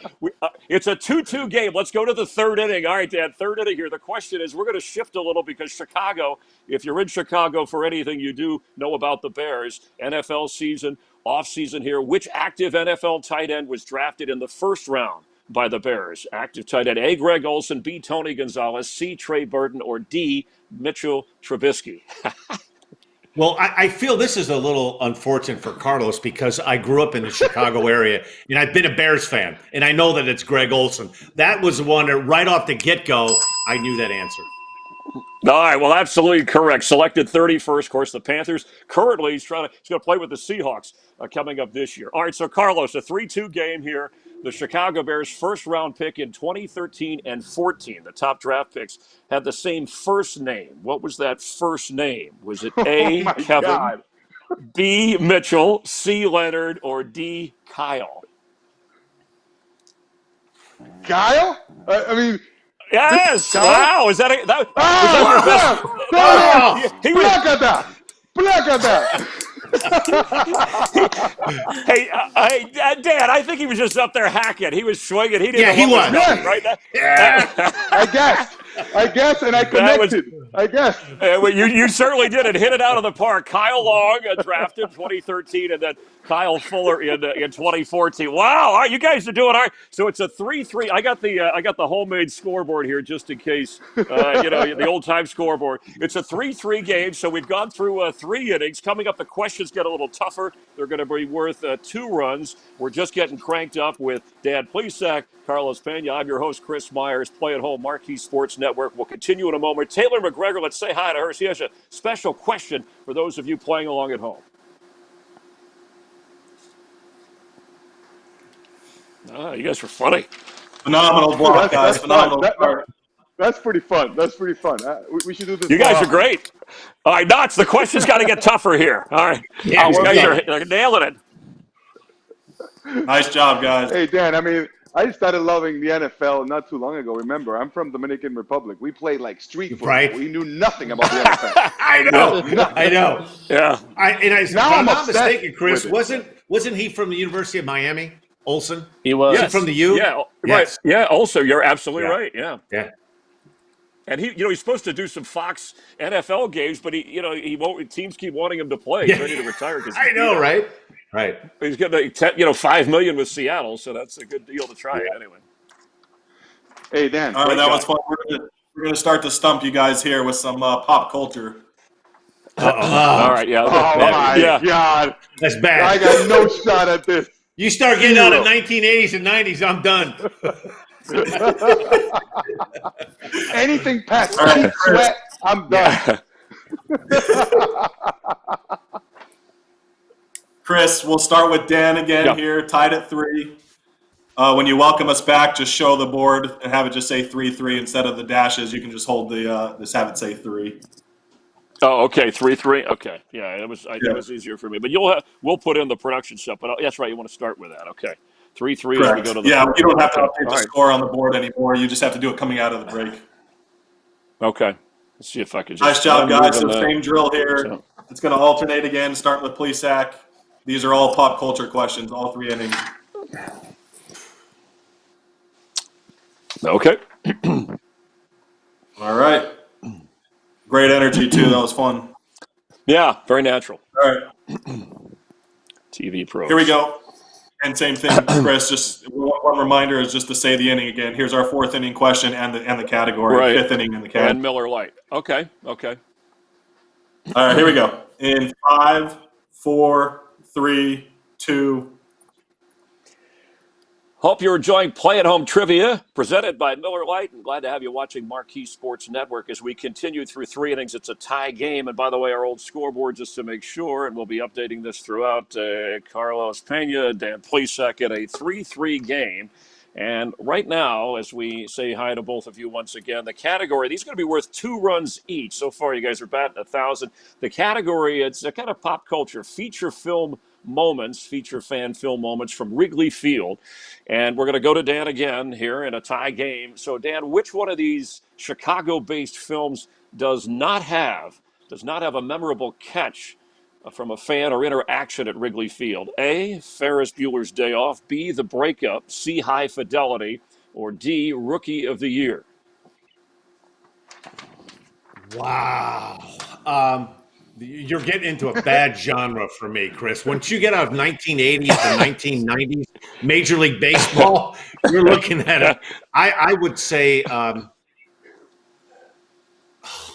It's a 2-2 game. Let's go to the third inning. All right, Dan, third inning here. The question is, we're going to shift a little because Chicago, if you're in Chicago for anything, you do know about the Bears. NFL season, off season here. Which active NFL tight end was drafted in the first round by the Bears? Active tight end: A, Greg Olson, B, Tony Gonzalez, C, Trey Burton, or D, Mitchell Trubisky? Well, I feel this is a little unfortunate for Carlos because I grew up in the Chicago area and I've been a Bears fan, and I know that it's Greg Olson. That was the one that right off the get-go, I knew that answer. All right, well, absolutely correct. Selected 31st. Of course, the Panthers. Currently, he's going to play with the Seahawks coming up this year. All right, so Carlos, a 3-2 game here. The Chicago Bears' first-round pick in 2013 and 14, the top draft picks, had the same first name. What was that first name? Was it A, Kevin, B, Mitchell, C, Leonard, or D, Kyle? Kyle? I mean... Yes! Wow! Was that your best? Hey, Dan, I think he was just up there hacking. He was swinging. He didn't. Yeah, he was. Right? I guess, and I connected. I guess. Well, you certainly did it. Hit it out of the park. Kyle Long drafted 2013, and then Kyle Fuller in 2014. Wow! All right, you guys are doing all right. So it's a 3-3. I got the homemade scoreboard here just in case. The old time scoreboard. It's a 3-3 game. So we've gone through 3 innings. Coming up, the questions get a little tougher. They're going to be worth 2 runs. We're just getting cranked up with Dan Plesac, Carlos Pena. I'm your host, Chris Myers. Play at Home, Marquee Sports Network. We'll continue in a moment. Taylor McGregor, let's say hi to her. She has a special question for those of you playing along at home. You guys were funny. Phenomenal block, guys. Phenomenal start. That's pretty fun. We should do this. You guys are great. All right, Knots, the question's got to get tougher here. All right. Yeah, you guys are nailing it. Nice job, guys. Hey, Dan, I mean, I started loving the NFL not too long ago. Remember, I'm from Dominican Republic. We played like street football. Right. We knew nothing about the NFL. I know. Yeah. If I'm not mistaken, Chris, wasn't he from the University of Miami, Olson? He was. Yes. From the U? Yeah, yes. right. Yeah, also, you're absolutely right. Yeah. And he's supposed to do some Fox NFL games, but he won't. Teams keep wanting him to play. He's ready to retire because I know, right? Right. He's getting $5 million with Seattle, so that's a good deal to try it anyway. Hey Dan, all right, that was fun. We're gonna start to stump you guys here with some pop culture. All right, yeah. My God, that's bad. I got no shot at this. You start getting out of 1980s and 90s, I'm done. Anything past cheap sweat, I'm done. Chris, we'll start with Dan again here, tied at 3. When you welcome us back, just show the board and have it just say 3-3 instead of the dashes. You can just hold just have it say 3. Oh, okay, 3-3. Okay, yeah, it was easier for me. But we'll put in the production stuff. But that's right, you want to start with that. Okay, 3-3 as we go to the you don't have to update the score on the board anymore. You just have to do it coming out of the break. Okay, let's see if I can. Nice job, guys. So same drill here. So. It's going to alternate again, starting with Plesac. These are all pop culture questions, all 3 innings. Okay. All right. Great energy, too. That was fun. Yeah, very natural. All right. TV pros. Here we go. And same thing, Chris. Just one reminder is just to say the inning again. Here's our 4th inning question and the category. Right. 5th inning in the category. And Miller Lite. Okay. All right, here we go. In 5, 4, 3, 2. Hope you're enjoying Play at Home Trivia, presented by Miller Lite, and glad to have you watching Marquee Sports Network as we continue through 3 innings. It's a tie game, and by the way, our old scoreboard, just to make sure, and we'll be updating this throughout, Carlos Pena, Dan Plesac at a 3-3 game. And right now, as we say hi to both of you once again, the category, these are going to be worth 2 runs each. So far, you guys are batting 1,000. The category, it's a kind of pop culture, feature fan film moments from Wrigley Field. And we're going to go to Dan again here in a tie game. So, Dan, which one of these Chicago-based films does not have a memorable catch from a fan or interaction at Wrigley Field? A, Ferris Bueller's Day Off, B, The Breakup, C, High Fidelity, or D, Rookie of the Year? Wow. You're getting into a bad genre for me, Chris. Once you get out of 1980s and 1990s Major League Baseball, you're looking at it. I would say,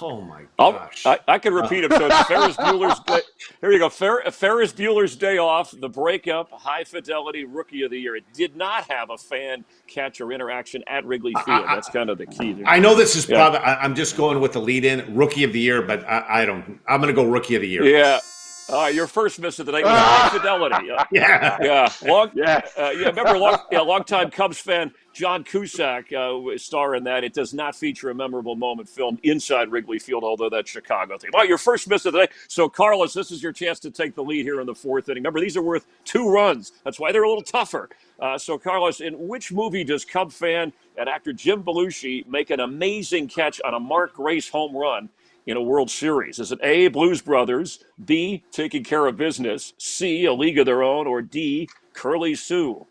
oh my gosh. I can repeat it. So it's Ferris Bueller's Day. Here you go. Ferris Bueller's Day Off, The Breakup, High Fidelity, Rookie of the Year. It did not have a fan catch or interaction at Wrigley Field. That's kind of the key there. I know this is probably, I'm just going with the lead in, Rookie of the Year, but I'm going to go Rookie of the Year. Yeah. Your first miss of the night was High Fidelity. Remember, longtime Cubs fan John Cusack star in that. It does not feature a memorable moment filmed inside Wrigley Field, although that's Chicago thing. Well, your first miss of the day. So, Carlos, this is your chance to take the lead here in the 4th inning. Remember, these are worth 2 runs. That's why they're a little tougher. So, Carlos, in which movie does Cub fan and actor Jim Belushi make an amazing catch on a Mark Grace home run in a World Series? Is it A, Blues Brothers, B, Taking Care of Business, C, A League of Their Own, or D, Curly Sue?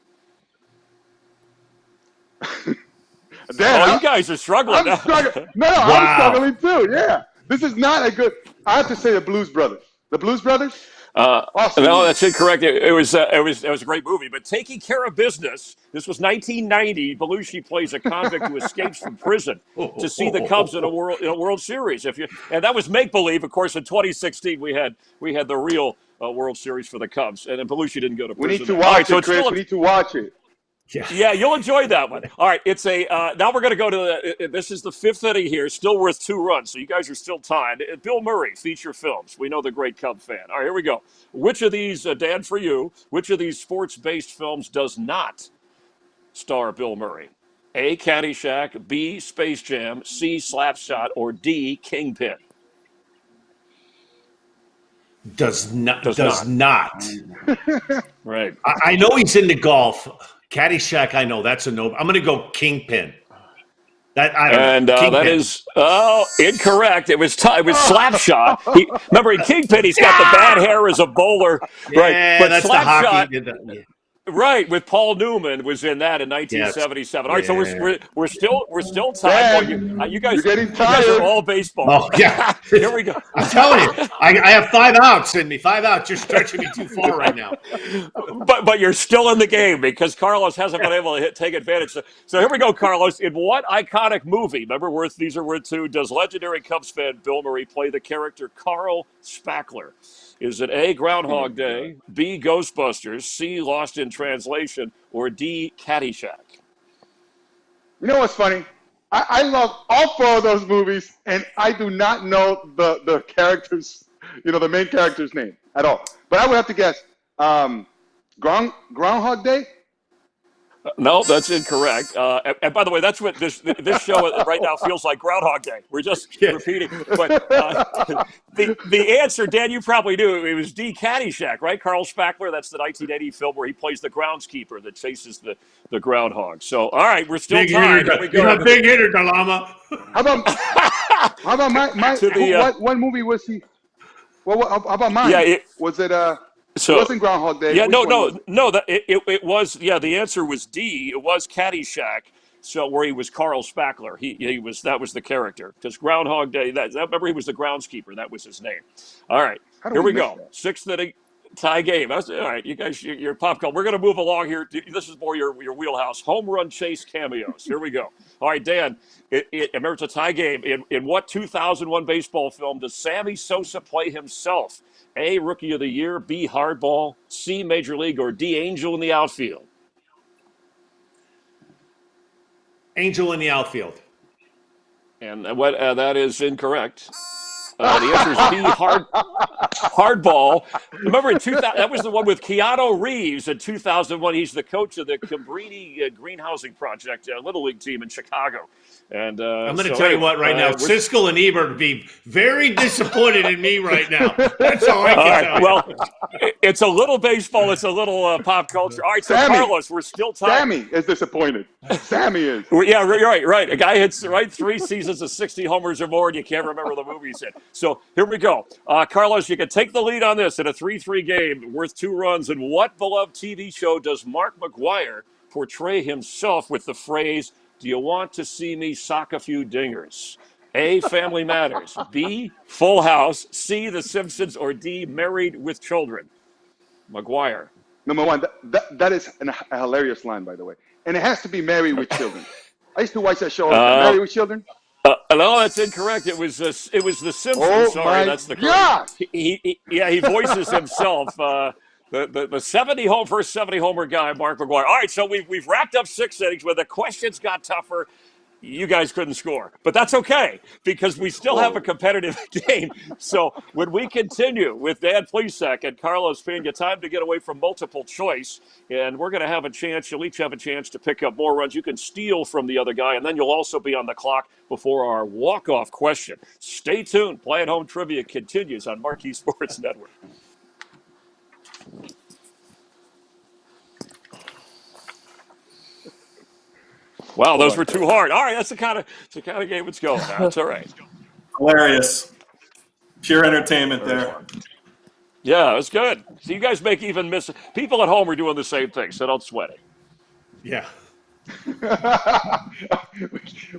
Dan, you guys are struggling. I'm struggling. No, wow. I'm struggling too. Yeah, this is not a good. I have to say the Blues Brothers. The Blues Brothers. Awesome. No, that's incorrect. It was a great movie. But Taking Care of Business. This was 1990. Belushi plays a convict who escapes from prison to see the Cubs in a World Series. And that was make believe. Of course, in 2016 we had the real World Series for the Cubs, and Belushi didn't go to prison. We need to watch it, Chris. We need to watch it. Yeah, you'll enjoy that one. All right, it's now we're going to go to this is the 5th inning here, still worth 2 runs, so you guys are still tied. Bill Murray, feature films. We know the great Cub fan. All right, here we go. Which of these, Dan, for you, which of these sports-based films does not star Bill Murray? A, Caddyshack, B, Space Jam, C, Slapshot, or D, Kingpin? Does not. Right. I know he's into golf. Caddyshack, I know that's a no. I'm going to go Kingpin. Kingpin. That is incorrect. It was Slapshot. Remember in Kingpin, he's got the bad hair as a bowler, right? Yeah, But that's Slapshot. the hockey. Right, with Paul Newman was in that in 1977. All right, so we're still tied. Dan, Well, you you're guys getting are tired. all baseball. Oh yeah. Here we go. I'm telling you, I have 5 outs in me. 5 outs. You're stretching me too far right now. But you're still in the game because Carlos hasn't been able to take advantage. So here we go, Carlos. In what iconic movie? Remember, these are worth 2. Does legendary Cubs fan Bill Murray play the character Carl Spackler? Is it A, Groundhog Day, B, Ghostbusters, C, Lost in Translation, or D, Caddyshack? You know what's funny? I love all 4 of those movies, and I do not know the characters, the main character's name at all. But I would have to guess Groundhog Day. No, that's incorrect. And by the way, that's what this show right now feels like, Groundhog Day. We're just repeating. But the answer, Dan, you probably knew. It was D, Caddyshack, right? Carl Spackler, that's the 1980 film where he plays the groundskeeper that chases the groundhog. So, all right, we're still tied. Here we go. You're a big hitter, Dalama. How about my what movie was he? Well, how about mine? Yeah, was it it wasn't Groundhog Day. Yeah, Which no. It was. Yeah, the answer was D. It was Caddyshack. So where he was Carl Spackler. He was, that was the character, because Groundhog Day. Remember, he was the groundskeeper. That was his name. All right, here we go. That? 6th inning tie game. All right, you guys, your pop call. We're going to move along here. This is more your wheelhouse. Home run chase cameos. Here we go. All right, Dan. Remember, it's a tie game. In what 2001 baseball film does Sammy Sosa play himself? A, Rookie of the Year, B, Hardball, C, Major League, or D, Angel in the Outfield? Angel in the Outfield. And what that is incorrect. The answer is B, Hardball. Remember, in 2000, that was the one with Keanu Reeves in 2001. He's the coach of the Cabrini Greenhousing Project Little League team in Chicago. And I'm going to tell you what right now. Siskel and Ebert would be very disappointed in me right now. That's all I can tell you. Well, it's a little baseball. It's a little pop culture. All right, so Sammy, Carlos, we're still tied. Sammy is disappointed. Sammy is. Yeah, right. A guy hits 3 seasons of 60 homers or more, and you can't remember the movie he's in. So here we go. Carlos, you can take the lead on this in a 3-3 game worth 2 runs. And what beloved TV show does Mark McGwire portray himself with the phrase, "Do you want to see me sock a few dingers"? A, Family Matters. B, Full House. C, The Simpsons. Or D, Married with Children? McGwire. Number 1, that is a hilarious line, by the way. And it has to be Married with Children. I used to watch that show. Married with Children? No, that's incorrect. It was The Simpsons. Oh, sorry, that's the correct. He voices himself. The first 70 homer guy, Mark McGwire. All right, so we've wrapped up 6 innings where the questions got tougher. You guys couldn't score, but that's okay because we still have a competitive game. So when we continue with Dan Plesac and Carlos Pena, time to get away from multiple choice, and we're going to have a chance. You'll each have a chance to pick up more runs. You can steal from the other guy, and then you'll also be on the clock before our walk-off question. Stay tuned. Play at Home Trivia continues on Marquee Sports Network. Wow, those were too hard. All right, that's the kind of game it's going. That's all right. Hilarious. Pure entertainment there. Yeah, it was good. So you guys make even miss. People at home are doing the same thing, so don't sweat it. Yeah.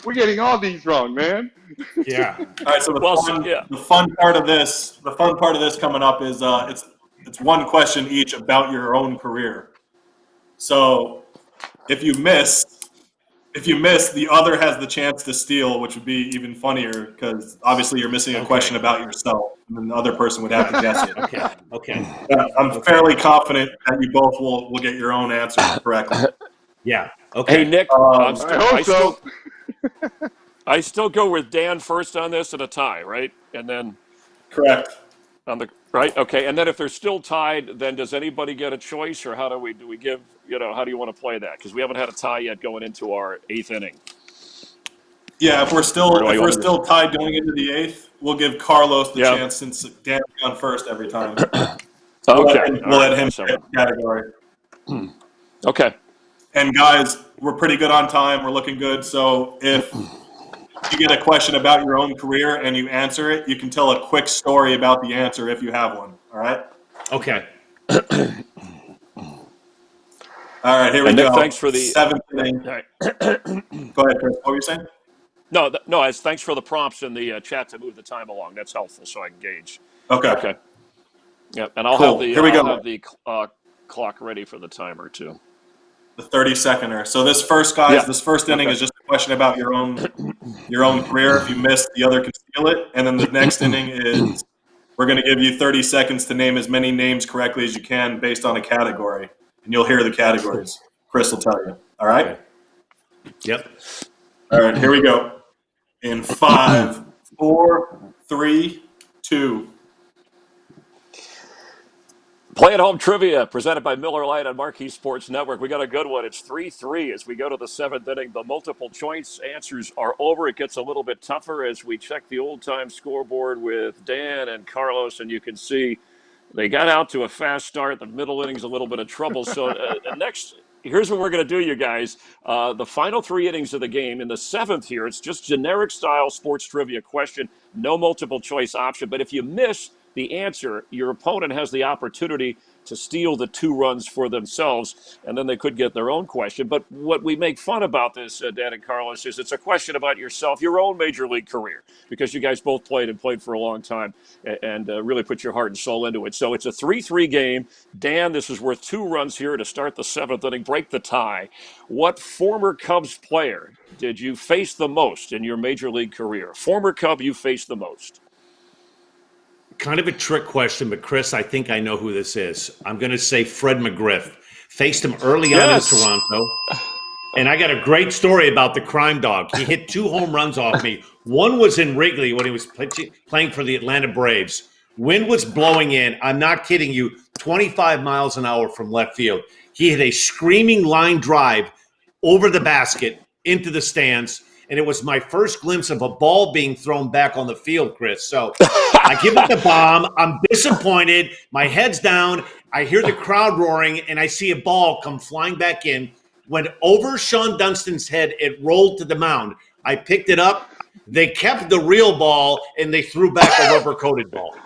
We're getting all these wrong, man. Yeah. All right, so the fun part of this coming up is it's one question each about your own career. So if you miss, the other has the chance to steal, which would be even funnier because obviously you're missing a question about yourself, and then the other person would have to guess it. Okay. I'm fairly confident that you both will get your own answer correctly. Yeah. Okay. Hey, Nick, I still go with Dan first on this at a tie, right? And then correct. Right. Okay. And then if they're still tied, then does anybody get a choice, or how do we give? How do you want to play that? Because we haven't had a tie yet going into our 8th inning. Yeah, if we're still tied going into the 8th, we'll give Carlos the chance since Dan's gone first every time. We'll let him pick category. Okay. And guys, we're pretty good on time. We're looking good. So if you get a question about your own career and you answer it, you can tell a quick story about the answer if you have one. All right? Okay. All right, here we Nick, go. thanks for the 7th inning. All right. Go ahead, Chris. What were you saying? No. Thanks for the prompts in the chat to move the time along. That's helpful, so I can gauge. Okay. Yeah, and I'll Cool. have Here we go. have the clock ready for the timer too. The 30-seconder. So this first inning is just a question about your own career. If you missed, the other can steal it. And then the next inning is we're going to give you 30 seconds to name as many names correctly as you can based on a category. And you'll hear the categories. Chris will tell you. All right? Okay. Yep. All right, here we go. In 5, 4, 3, 2. Play at Home Trivia, presented by Miller Lite on Marquee Sports Network. We got a good one. It's 3-3 as we go to the 7th inning. The multiple choice answers are over. It gets a little bit tougher as we check the old-time scoreboard with Dan and Carlos, and you can see they got out to a fast start. The middle inning's a little bit of trouble. So next, here's what we're going to do, you guys. The final 3 innings of the game. In the 7th here, it's just generic-style sports trivia question, no multiple choice option. But if you miss the answer, your opponent has the opportunity to steal the 2 runs for themselves, and then they could get their own question. But what we make fun about this, Dan and Carlos, is it's a question about yourself, your own major league career, because you guys both played for a long time and really put your heart and soul into it. So it's a 3-3 game. Dan, this is worth 2 runs here to start the 7th inning, break the tie. What former Cubs player did you face the most in your major league career? Former Cub you faced the most. Kind of a trick question, but Chris, I think I know who this is. I'm going to say Fred McGriff. Faced him early on in Toronto. And I got a great story about the crime dog. He hit 2 home runs off me. One was in Wrigley when he was playing for the Atlanta Braves. Wind was blowing in. I'm not kidding you. 25 miles an hour from left field. He hit a screaming line drive over the basket into the stands. And it was my first glimpse of a ball being thrown back on the field, Chris. So I give it the bomb. I'm disappointed. My head's down. I hear the crowd roaring, and I see a ball come flying back in. Went over Sean Dunstan's head. It rolled to the mound. I picked it up. They kept the real ball, and they threw back a rubber-coated ball.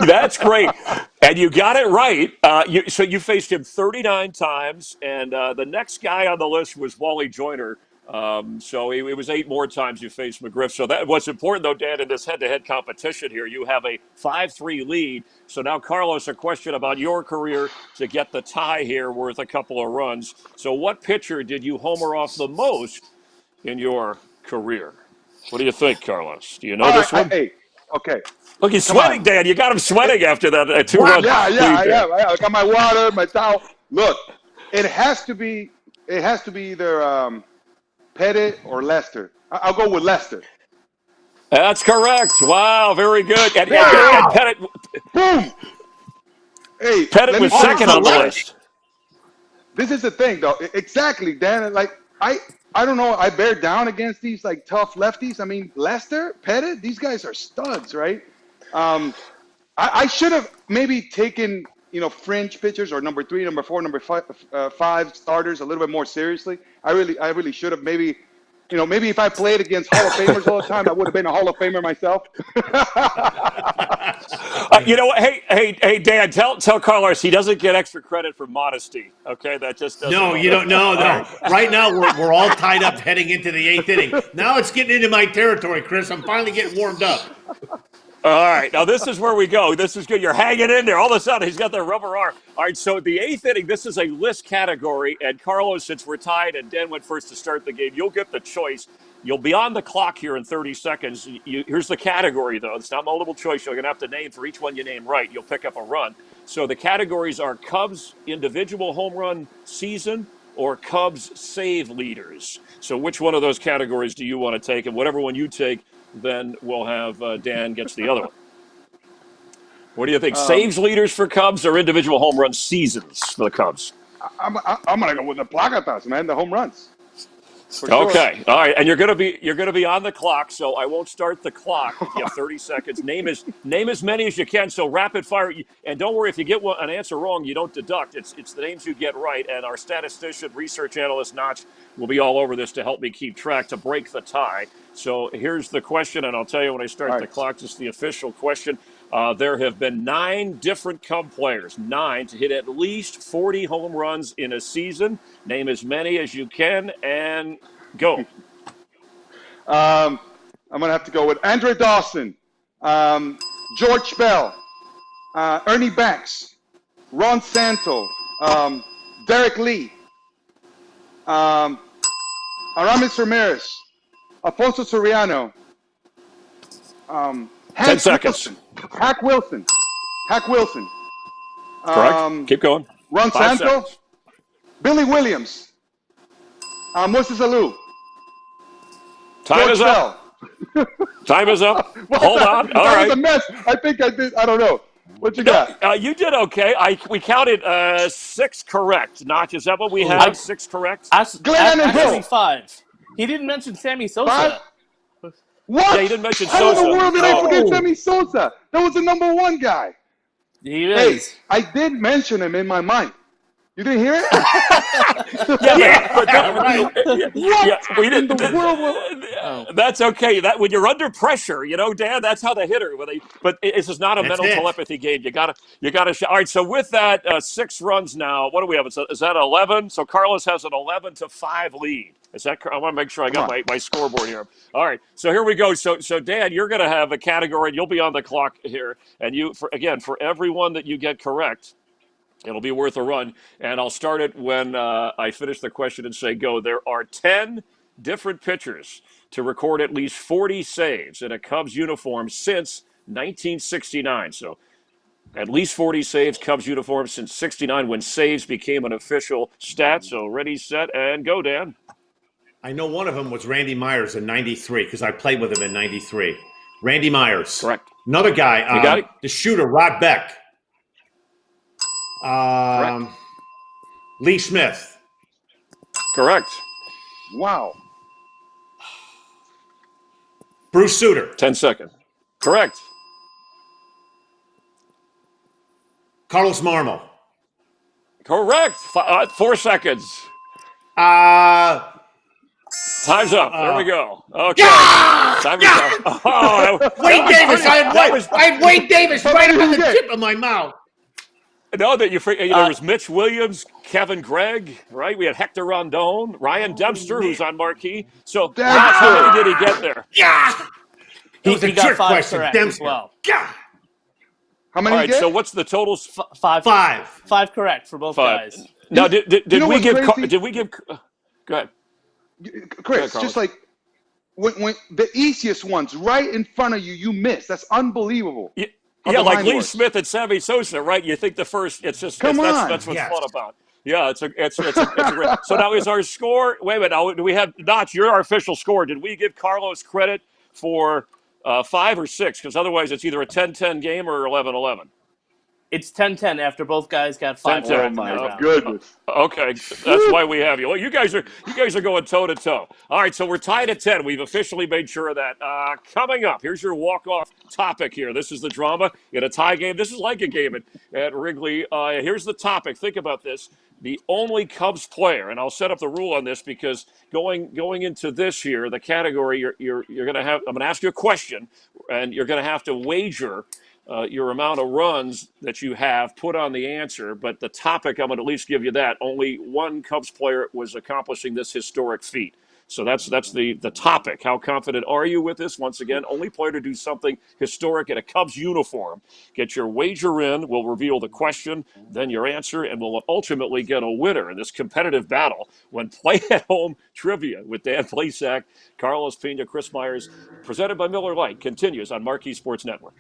That's great. And you got it right. So you faced him 39 times, and the next guy on the list was Wally Joyner. So it was 8 more times you faced McGriff. So what's important, though, Dan, in this head-to-head competition here, you have a 5-3 lead. So now, Carlos, a question about your career to get the tie here worth a couple of runs. So what pitcher did you homer off the most in your career? What do you think, Carlos? Do you know this one? Okay. Look, he's sweating, Dan. You got him sweating after that 2-run lead. Yeah. I got my water, my towel. Look, it has to be either Pettit or Lester. I'll go with Lester. That's correct. Wow, very good. And Pettit, boom. Hey, Pettit was second on the list. This is the thing, though. Exactly, Dan. Like I don't know. I bear down against these like tough lefties. I mean, Lester, Pettit, these guys are studs, right? I should have maybe taken fringe pitchers or number 3, number 4, number 5 starters a little bit more seriously. I really should have maybe if I played against Hall of Famers all the time, I would have been a Hall of Famer myself. You know what? Hey, Dan, tell Carlos he doesn't get extra credit for modesty. Okay, that just doesn't. No, you don't. No. Right now we're all tied up heading into the 8th inning. Now it's getting into my territory, Chris. I'm finally getting warmed up. All right, now this is where we go. This is good. You're hanging in there. All of a sudden, he's got the rubber arm. All right, so the 8th inning, this is a list category. And Carlos, since we're tied and Dan went first to start the game, you'll get the choice. You'll be on the clock here in 30 seconds. Here's the category, though. It's not multiple choice. You're going to have to name for each one you name right. You'll pick up a run. So the categories are Cubs individual home run season or Cubs save leaders. So which one of those categories do you want to take? And whatever one you take, then we'll have Dan gets the other one. What do you think? Saves leaders for Cubs or individual home run seasons for the Cubs? I'm gonna go with the placatas, man. The home runs. Okay, all right, and you're gonna be on the clock, so I won't start the clock. You have 30 seconds. Name as many as you can. So rapid fire, and don't worry if you get an answer wrong, you don't deduct. It's the names you get right, and our statistician, research analyst Notch will be all over this to help me keep track to break the tie. So here's the question, and I'll tell you when I start the clock. Just the official question. There have been 9 different Cub players, 9 to hit at least 40 home runs in a season. Name as many as you can and go. I'm gonna have to go with Andre Dawson, George Bell, Ernie Banks, Ron Santo, Derek Lee, Aramis Ramirez, Alfonso Soriano, 10 seconds. Hack Wilson. Correct. Keep going. Ron 5 Santo, seconds. Billy Williams, Moses Alou, Time George is up. Bell. Time is up. Hold on. All that right. was a mess. I think I did. I don't know. What you got? You did okay. We counted 6 correct. Notch, is that what we had? 6 correct? Glenn Actually, Hill. 5. He didn't mention Sammy Sosa. 5? What? Yeah, he didn't mention How in Sosa. the world did I forget Sammy Sosa? That was the number 1 guy. He is. Hey, I did mention him in my mind. You didn't hear it? We didn't. That's okay. That when you're under pressure, Dan. That's how they hit her. But this is not a mental telepathy game. You gotta. All right. So with that, 6 runs now. What do we have? Is that 11? So Carlos has an 11-5 lead. Is that? I want to make sure I got my scoreboard here. All right. So here we go. So Dan, you're gonna have a category, and you'll be on the clock here. And for everyone that you get correct, it'll be worth a run, and I'll start it when I finish the question and say go. There are 10 different pitchers to record at least 40 saves in a Cubs uniform since 1969. So at least 40 saves, Cubs uniform since 69 when saves became an official stat. So ready, set, and go, Dan. I know one of them was Randy Myers in 93 because I played with him in 93. Randy Myers. Correct. Another guy, You got it? the shooter, Rod Beck. Lee Smith. Correct. Wow. Bruce Sutter. 10 seconds. Correct. Carlos Marmol. Correct. 4 seconds. Time's up. There we go. Okay. Time is up. Oh, Wade Davis. I had Wade Davis right on the tip of my mouth. No, that there was Mitch Williams, Kevin Gregg, right? We had Hector Rondon, Ryan Dempster, who's on marquee. So how many did he get there? Yeah. He got 5 correct as well. Yeah. How many? All right. So what's the total? 5. 5 correct for both guys. Now, did we give? Did we give? Go ahead, Chris. Just like when the easiest ones right in front of you, you miss. That's unbelievable. Yeah, like Lee Smith and Sammy Sosa, right? You think the first, it's just that's what's fun about. Yeah, it's a great. So now is our score? Wait a minute. Now, do we have Notch? You're our official score. Did we give Carlos credit for 5 or 6? Because otherwise, it's either a 10-10 game or 11-11. It's 10-10 after both guys got 5. Oh my goodness. Okay, that's why we have you. Well, you guys are going toe to toe. All right, so we're tied at 10. We've officially made sure of that. Coming up, here's your walk-off topic here. This is the drama in a tie game. This is like a game at Wrigley. Here's the topic. Think about this. The only Cubs player, and I'll set up the rule on this because going into this here, the category you're going to have. I'm going to ask you a question, and you're going to have to wager your amount of runs that you have put on the answer, but the topic, I'm going to at least give you that. Only one Cubs player was accomplishing this historic feat. So that's the topic. How confident are you with this? Once again, only player to do something historic in a Cubs uniform. Get your wager in. We'll reveal the question, then your answer, and we'll ultimately get a winner in this competitive battle when Play at Home Trivia with Dan Plesac, Carlos Pena, Chris Myers, presented by Miller Lite, continues on Marquee Sports Network.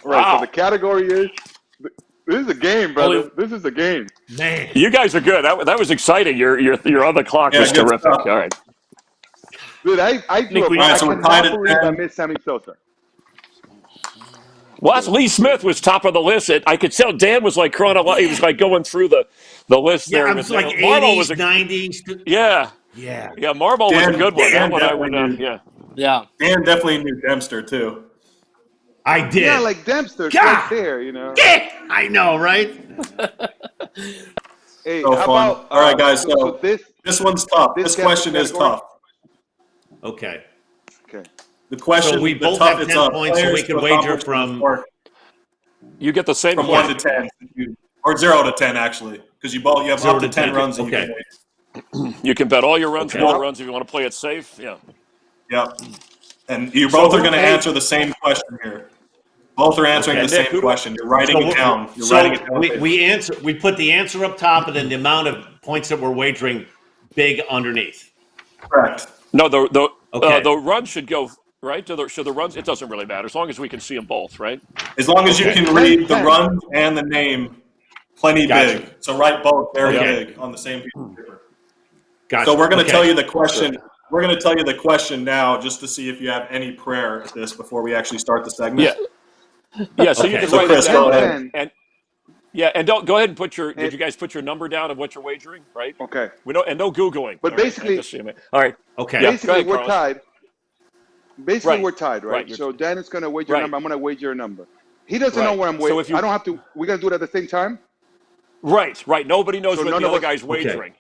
Right, so the category is this is a game, brother. This is a game. Man, you guys are good. That was exciting. You're on the clock. It's terrific. Stuff. All right, dude. I cannot believe I missed Sammy Sosa. Well, Lee Smith was top of the list. I could tell Dan was like he was like going through the list there. Yeah, I'm like 80s, 90s. Yeah. Marmol was a good one. Dan, that one I went on. Yeah. Dan definitely knew Dempster too. I did. Yeah, like Dempster, right there, you know. Yeah, I know, right? Hey, so how fun. about all right, guys? So this one's tough. This question is tough. Okay. Okay. The question, So we the both tough, have it's 10 points, so players we can to wager accomplish from. historic You get the same from 1 to question. 10, or 0 to 10 actually, because you have 0 up to to 10 10. runs that Okay. you can make. You can bet all your runs, Okay. no runs if you want to play it safe. Yeah. Yep. And you So both are who- going to hey. answer the same question here. Both are answering Okay. the Nick, same who do- question. You're writing it down. You're So writing it down. we answer. We put the answer up top, and then the amount of points that we're wagering big underneath. Correct. No, Okay. the runs should go right. Should the runs? It doesn't really matter as long as we can see them both, right? As long as you Okay. can read the 10. run and the name plenty Gotcha. big. So write both very Okay. big on the same piece of paper. Gotcha. So we're going to Okay. tell you the question. We're going to tell you the question now just to see if you have any prayer at this before we actually start the segment. Yeah. So you Okay. can So write Chris, it go down. ahead. And don't go ahead and put your. Did And- you guys put your number down of what you're wagering? Right. Okay. We know, and no googling. But All right, basically- just a minute. All right. Okay. Yeah. Basically, Go ahead, we're Carlos. tied. Basically, Right. we're tied, right? Right. So Dan is going to wager a Right. number. I'm going to wager a number. He doesn't Right. know what I'm So wagering. if you- I don't have to. We're going to do it at the same time. Right. Nobody knows So what none the of other us- guy's wagering.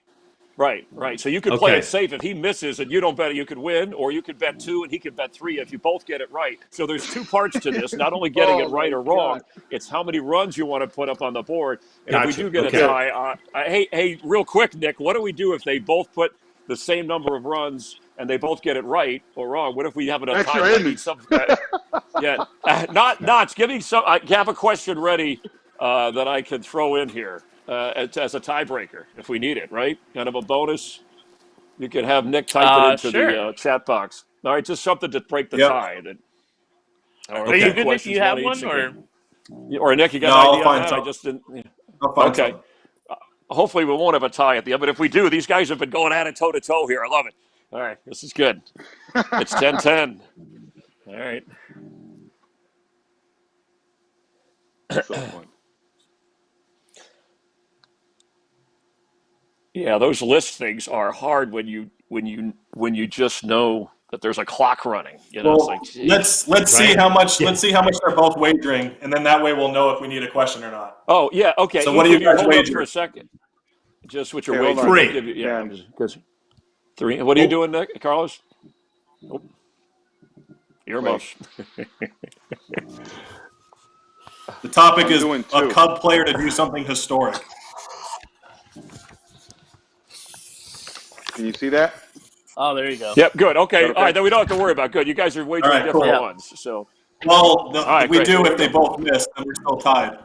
Right. So you could play Okay. it safe. If he misses and you don't bet it, you could win, or you could bet 2 and he could bet 3 if you both get it right. So there's 2 parts to this. Not only getting Oh, it right my or wrong, God. it's how many runs you want to put up on the board. And if we Gotcha. do get Okay. a tie, hey, real quick, Nick, what do we do if they both put the same number of runs and they both get it right or wrong? What if we have a tie? Extra I need innings. some. Not. Give me some. I have a question ready that I can throw in here as a tiebreaker if we need it. Right, kind of a bonus. You can have Nick type it into Sure. the chat box. All right, just something to break the Yep. tie. Or Are you two good, Nick? questions, You have one each, one, or or Nick, you got No, an I'll idea on find that? I something. just didn't. Yeah. I'll find Okay. something. Hopefully, we won't have a tie at the end. But if we do, these guys have been going at it toe to toe here. I love it. All right, this is good. It's 10-10. All right. So fun. Yeah, those list things are hard when you just know that there's a clock running. You know, Well, it's like, geez. let's see Right. how much. Yeah. Let's see how much they're both wagering, and then that way we'll know if we need a question or not. Oh yeah, okay. So what do you guys hold up wager? for a second? Just what you're Okay, hold wagering. on. Three. I'll give you, yeah, Dan. because 3. What are you Oh. doing, Nick, Carlos? Oh. Earmuffs. The topic I'm is doing a 2. Cub player to do something historic. Can you see that? oh, there you go. Yep, good. Okay. Okay. All right, then we don't have to worry about good. You guys are wagering All right, different cool. ones. So, Well, right, we great. do if they both miss, then we're still tied.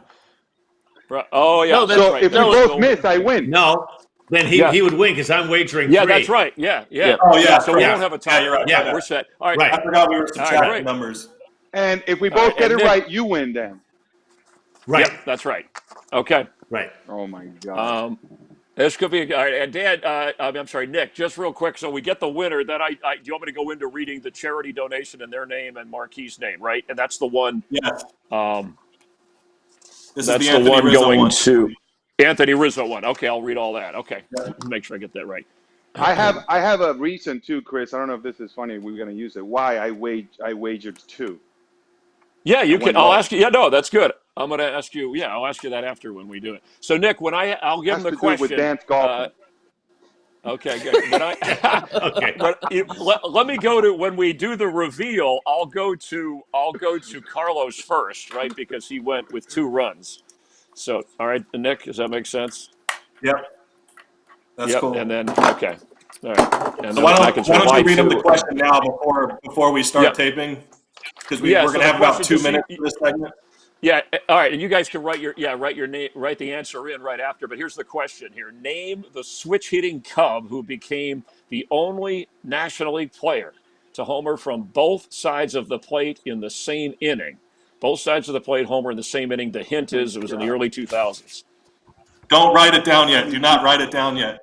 oh yeah, No, that's So right. if we No, both So- miss, I win. No. Then Yeah. he would win because I'm wagering Yeah, 3. that's right. Yeah. Oh, yeah, So we yeah. won't have a tie. Yeah, you're right. Yeah. We're set. All right. Right. I forgot we were subtracting great. numbers. And if we All both right, get and it Nick- right, you win, Dan. Right. Yep, that's right. Okay. Right. Oh my God. This could be all right. And Dan, I'm sorry, Nick. Just real quick, so we get the winner. Then do you want me to go into reading the charity donation and their name and Marquis' name, right? And that's the one. Yes. This That's is the Anthony one Rizzo going one. to Anthony Rizzo one. Okay, I'll read all that. Okay, make sure I get that right. I have a reason too, Chris. I don't know if this is funny. We're gonna use it. Why I wagered 2. Yeah, you went can. I'll wrong. ask you. Yeah, no, that's good. I'm going to ask you. Yeah, I'll ask you that after when we do it. So, Nick, I'll give him Has the to do question. with Dan's golfing. Okay, good. Okay. Let me go to when we do the reveal. I'll go to Carlos first, right? Because he went with 2 runs. So, all right, Nick, does that make sense? Yep. That's Yep. cool. And then okay, all right. And So then why back don't into you read him Y2. the question now before we start Yeah. taping? Because Yeah, we're so going to the have about question 2 just- minutes for this segment. Yeah, all right, and you guys can write your name, write the answer in right after. But here's the question here: name the switch hitting Cub who became the only National League player to homer from both sides of the plate in the same inning. Both sides of the plate homer in the same inning. The hint is it was in the early 2000s. Don't write it down yet. Do not write it down yet.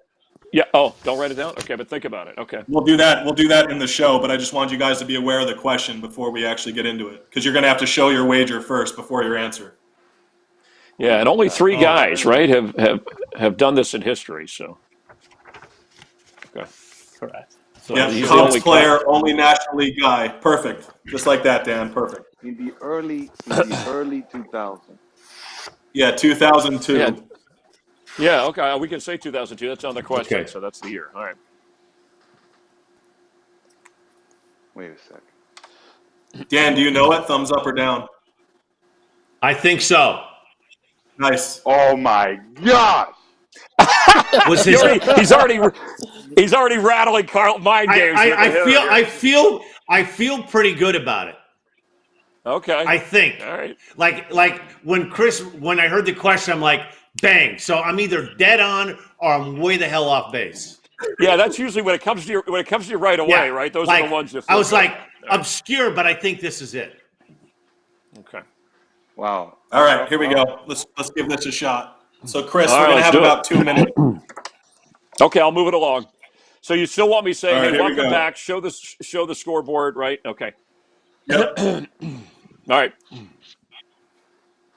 Yeah. Oh, don't write it down. Okay, but think about it. Okay. We'll do that. We'll do that in the show, but I just wanted you guys to be aware of the question before we actually get into it, because you're going to have to show your wager first before your answer. Yeah, and only 3 guys, right, have done this in history. So. Okay. Correct. So Yeah, he's the Cubs only player, only National League guy. Perfect. Just like that, Dan. Perfect. In the early 2000s. Yeah, 2002. Yeah. Yeah, okay. We can say 2002. That's on the question, Okay. so that's the year. All right. Wait a second. Dan, do you know it? Thumbs up or down? I think so. Nice. Oh my gosh! Was his, he's already rattling Carl mind games. I feel pretty good about it. Okay. I think. All right. Like when I heard the question, I'm like, bang. So I'm either dead on or I'm way the hell off base. Yeah, that's usually when it comes to you right away, right? Those are the ones you flip. I was like obscure, but I think this is it. Okay. Wow. All right, here we go. Let's give this a shot. So, Chris, All we're right, going to have let's do about 2 minutes. Okay, I'll move it along. So you still want me saying, All right, "Hey, here we welcome go. back. Show the scoreboard," right? Okay. Yep. All right.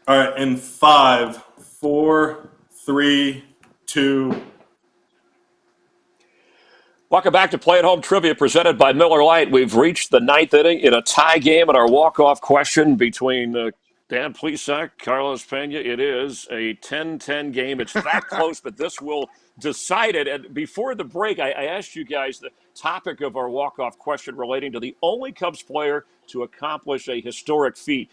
All right, in 5, 4, 3, 2. Welcome back to Play at Home Trivia presented by Miller Lite. We've reached the 9th inning in a tie game in our walk-off question between Dan Plesac, Carlos Pena. It is a 10-10 game. It's that close, but this will decide it. And before the break, I asked you guys the topic of our walk-off question relating to the only Cubs player to accomplish a historic feat.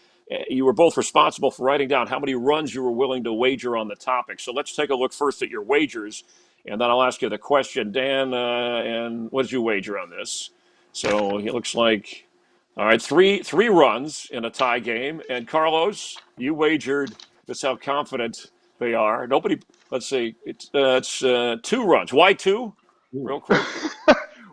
You were both responsible for writing down how many runs you were willing to wager on the topic. So let's take a look first at your wagers, and then I'll ask you the question. Dan, and what did you wager on this? So it looks like, all right, three runs in a tie game. And Carlos, you wagered, that's how confident they are. Nobody, let's see, it's 2 runs. Why 2? Real quick.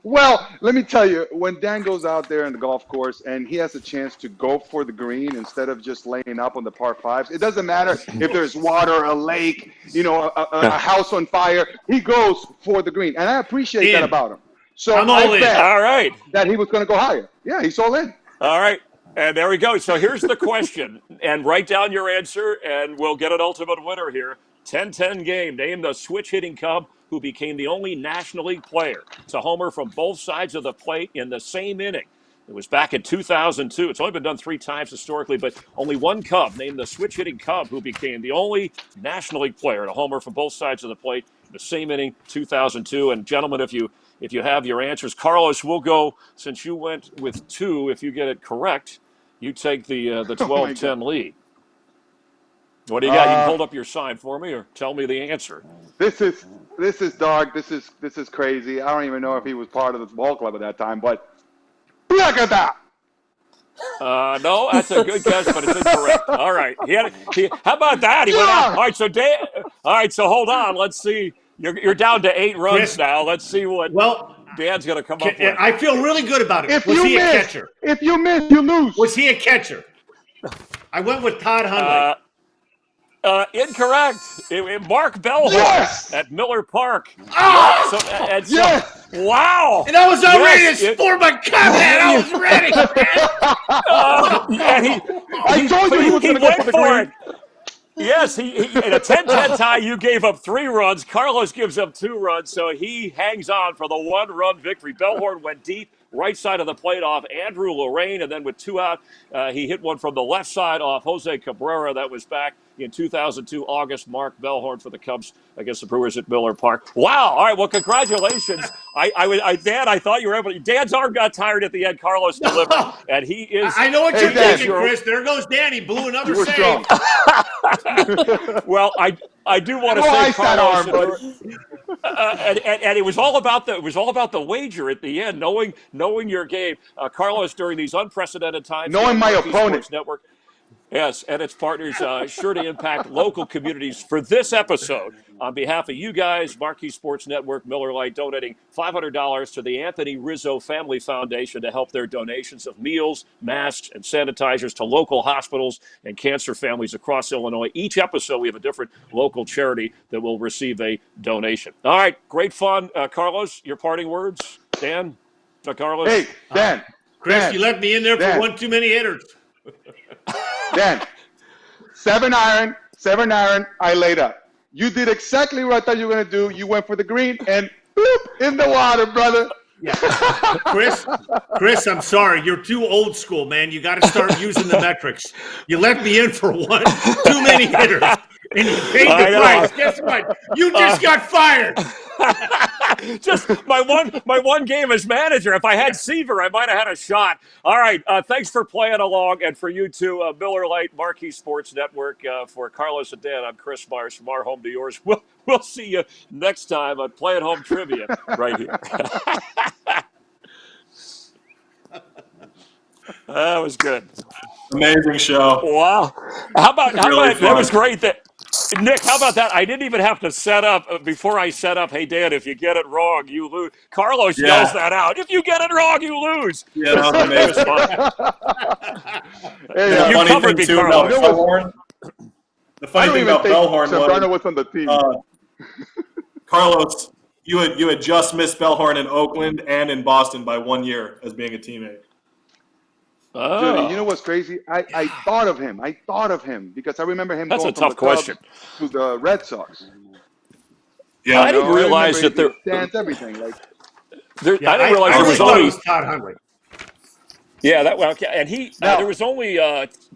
Well, let me tell you, when Dan goes out there in the golf course and he has a chance to go for the green instead of just laying up on the par 5s, it doesn't matter if there's water, a lake, a house on fire. He goes for the green, and I appreciate that about him. So I bet that he was going to go higher. Yeah, he's all in. All right. And there we go. So here's the question. And write down your answer, and we'll get an ultimate winner here. 10-10 game. Name the switch-hitting Cub who became the only National League player to homer from both sides of the plate in the same inning. It was back in 2002. It's only been done 3 times historically, but only one Cub named the switch-hitting Cub who became the only National League player to homer from both sides of the plate in the same inning, 2002. And gentlemen, if you have your answers, Carlos, we'll go, since you went with 2, if you get it correct, you take the 12-10 lead. What do you got? You can hold up your sign for me or tell me the answer. This is dark. This is crazy. I don't even know if he was part of the ball club at that time, but look at that. No, that's a good guess, but it's incorrect. All right. How about that? He went out. All right, so Dan. All right, so hold on. Let's see. You're down to 8 runs Chris, now. Let's see what Dan's going to come up with. I feel really good about it. Was he a catcher? If you miss, you lose. Was he a catcher? I went with Todd Hundley. Incorrect. Mark Bellhorn at Miller Park. Oh! Wow. And I was already a Sportman comment. I was ready. And I told you he was going to go for the green. Yes, he in a 10-10 tie, you gave up 3 runs. Carlos gives up 2 runs, so he hangs on for the 1-run victory. Bellhorn went deep, right side of the plate off Andrew Lorraine, and then with 2 out, he hit one from the left side off Jose Cabrera. That was back in 2002, August. Mark Bellhorn for the Cubs against the Brewers at Miller Park. Wow! All right, well, congratulations. Dan, I thought you were able to. Dan's arm got tired at the end. Carlos delivered, and he is. I know what you're thinking, Chris. There goes Dan. He blew another save. Well, I do want to say, Carlos, and it was all about the wager at the end, knowing your game, Carlos, during these unprecedented times, knowing my opponent. Sports Network. Yes, and its partners sure to impact local communities. For this episode, on behalf of you guys, Marquee Sports Network, Miller Lite, donating $500 to the Anthony Rizzo Family Foundation to help their donations of meals, masks, and sanitizers to local hospitals and cancer families across Illinois. Each episode, we have a different local charity that will receive a donation. All right, great fun. Carlos, your parting words? Dan? Carlos? Hey, Dan. Chris, Dan, you left me in there for one too many hitters. Dan, 7 iron, I laid up. You did exactly what I thought you were going to do. You went for the green and boop, in the water, brother. Yeah. Chris, I'm sorry. You're too old school, man. You got to start using the metrics. You left me in for one too many hitters, and you paid the price. Guess what? You just got fired. Just my one game as manager. If I had Seaver, I might have had a shot. All right. Thanks for playing along, and for you too, Miller Lite, Marquee Sports Network. For Carlos and Dan, I'm Chris Myers from our home to yours. We'll see you next time on Play at Home Trivia right here. That was good. Amazing show. Wow. How about Really that was great that Nick, how about that? I didn't even have to set up before I set up, hey Dan, if you get it wrong, you lose. Carlos yells that out. If you get it wrong, you lose. Yeah, that was amazing. Hey, you covered me, Carlos. The funny thing about Bellhorn was on the team. Carlos, you had just missed Bellhorn in Oakland and in Boston by 1 year as being a teammate. Oh. Dude, you know what's crazy? I thought of him. Because I remember him That's going a tough from the Cubs question. to the Red Sox. Yeah, I didn't realize that there. Stands everything like. I didn't realize there was only. Todd Hundley. Yeah, and there was only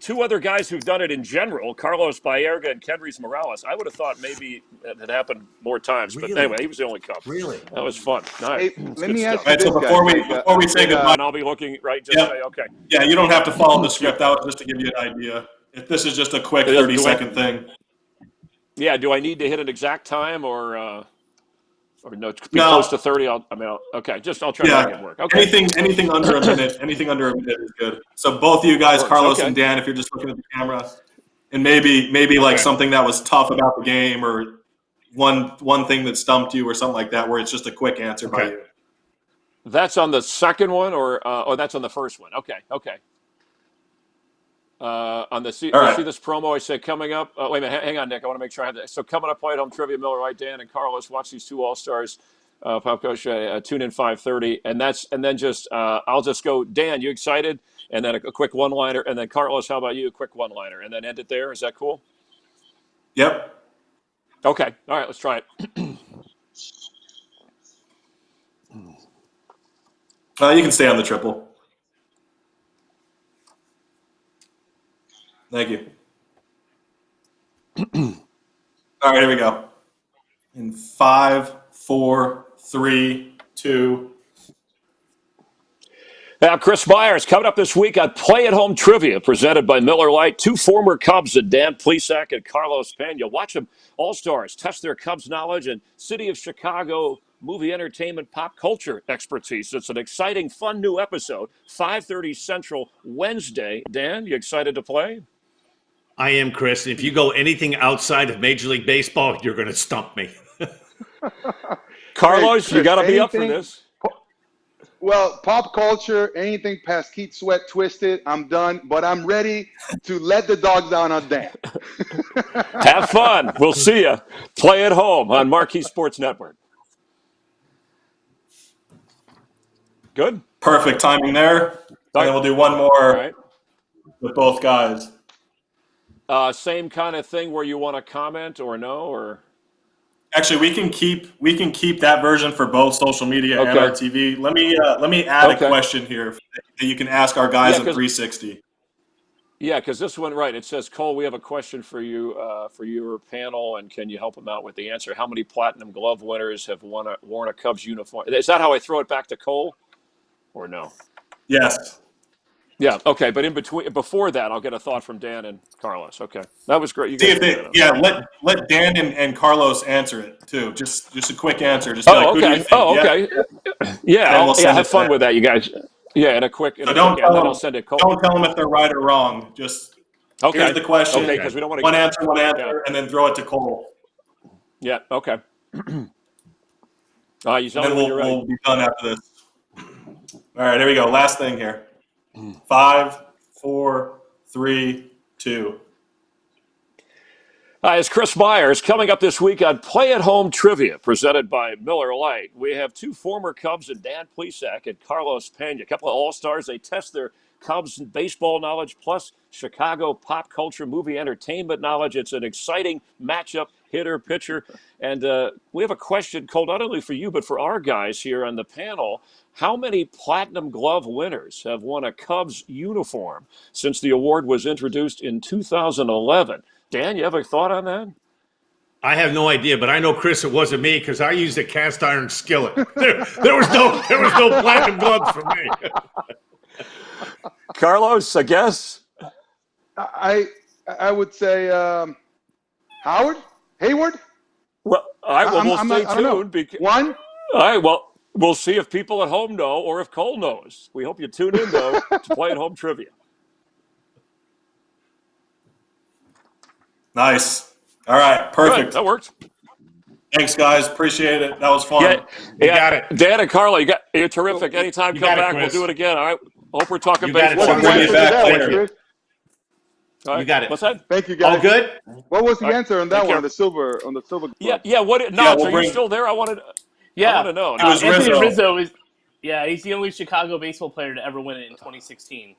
2 other guys who've done it in general: Carlos Baerga and Kendrys Morales. I would have thought maybe it had happened more times, but anyway, he was the only Cub. Really, that was fun. Nice. Hey, let me ask you right, this, so before we say goodbye, and I'll be looking right. Just say okay. Yeah, you don't have to follow the script. That was just to give you an idea. If this is just a quick 30-second thing. Yeah, do I need to hit an exact time or no? Close to 30. I'll try to make it work. Okay. Anything under a minute. Anything under a minute is good. So both of you guys, Carlos and Dan, if you're just looking at the camera, and maybe like something that was tough about the game or one thing that stumped you or something like that, where it's just a quick answer by you. That's on the second one, or that's on the first one. Okay. See this promo I said coming up. Wait a minute, hang on, Nick. I want to make sure I have that. So coming up, Play at Home Trivia, Miller Lite, Dan and Carlos. Watch these 2 All-Stars. Pop Coach, tune in 5:30, and then just I'll just go. Dan, you excited? And then a quick one-liner, and then Carlos, how about you? A quick one-liner, and then end it there. Is that cool? Yep. Okay. All right. Let's try it. You can stay on the triple. Thank you. All right, here we go. In 5, 4, 3, 2. Now, Chris Myers coming up this week on Play at Home Trivia, presented by Miller Lite. 2 former Cubs, Dan Plesac and Carlos Pena. Watch them All-Stars test their Cubs knowledge and City of Chicago movie entertainment pop culture expertise. It's an exciting, fun new episode. 5:30 Central Wednesday. Dan, you excited to play? I am, Chris. If you go anything outside of Major League Baseball, you're going to stump me. Carlos, you got to be up for this. Well, pop culture, anything past Keith Sweat Twisted, I'm done. But I'm ready to let the dogs down on Dan. Have fun. We'll see you. Play at Home on Marquee Sports Network. Good. Perfect timing there. And then we'll do one more with both guys. Same kind of thing where you want to comment or no, or actually we can keep that version for both social media and our TV. Let me add a question here that you can ask our guys at 360. Yeah, because this one, it says, Cole, we have a question for you, for your panel, and can you help them out with the answer? How many Platinum Glove winners have worn a Cubs uniform? Is that how I throw it back to Cole, or no? Yes. Yeah. Okay. But before that, I'll get a thought from Dan and Carlos. Okay, that was great. Let Dan and Carlos answer it too. Just a quick answer. Just who do you think? Okay. Yeah. Have fun with that, you guys. Yeah, and a quick. And I'll send it. Don't tell them if they're right or wrong. Just here's the question. Okay, because we don't want to. One answer, and then throw it to Cole. Yeah. Okay. And then we'll be done after this. All right. Here we go. Last thing here. 5, 4, 3, 2. Hi, it's Chris Myers coming up this week on Play at Home Trivia, presented by Miller Lite. We have 2 former Cubs, and Dan Plesac and Carlos Pena, a couple of All-Stars. They test their Cubs baseball knowledge plus Chicago pop culture movie entertainment knowledge. It's an exciting matchup, hitter, pitcher. And we have a question, Cole, not only for you, but for our guys here on the panel. How many Platinum Glove winners have won a Cubs uniform since the award was introduced in 2011? Dan, you have a thought on that? I have no idea, but I know, Chris, it wasn't me because I used a cast iron skillet. There was no platinum gloves for me. Carlos, I guess. I would say Hayward. Well, all right. Well, we'll stay tuned. One. All right. Well, we'll see if people at home know or if Cole knows. We hope you tune in though to Play at Home Trivia. Nice. All right. Perfect. Right, that worked. Thanks, guys. Appreciate it. That was fun. Yeah, got it. Dan and Carla, you're terrific. Anytime, come back. We'll do it again. All right. Hope we're talking baseball. We'll bring you back later. Right. You got it. What's that? Thank you, guys. All good? What was the answer on that Take one? care. On the silver. Yeah. Notch, are you still there? I want to know. It was Anthony Rizzo. Rizzo is. Yeah, he's the only Chicago baseball player to ever win it in 2016.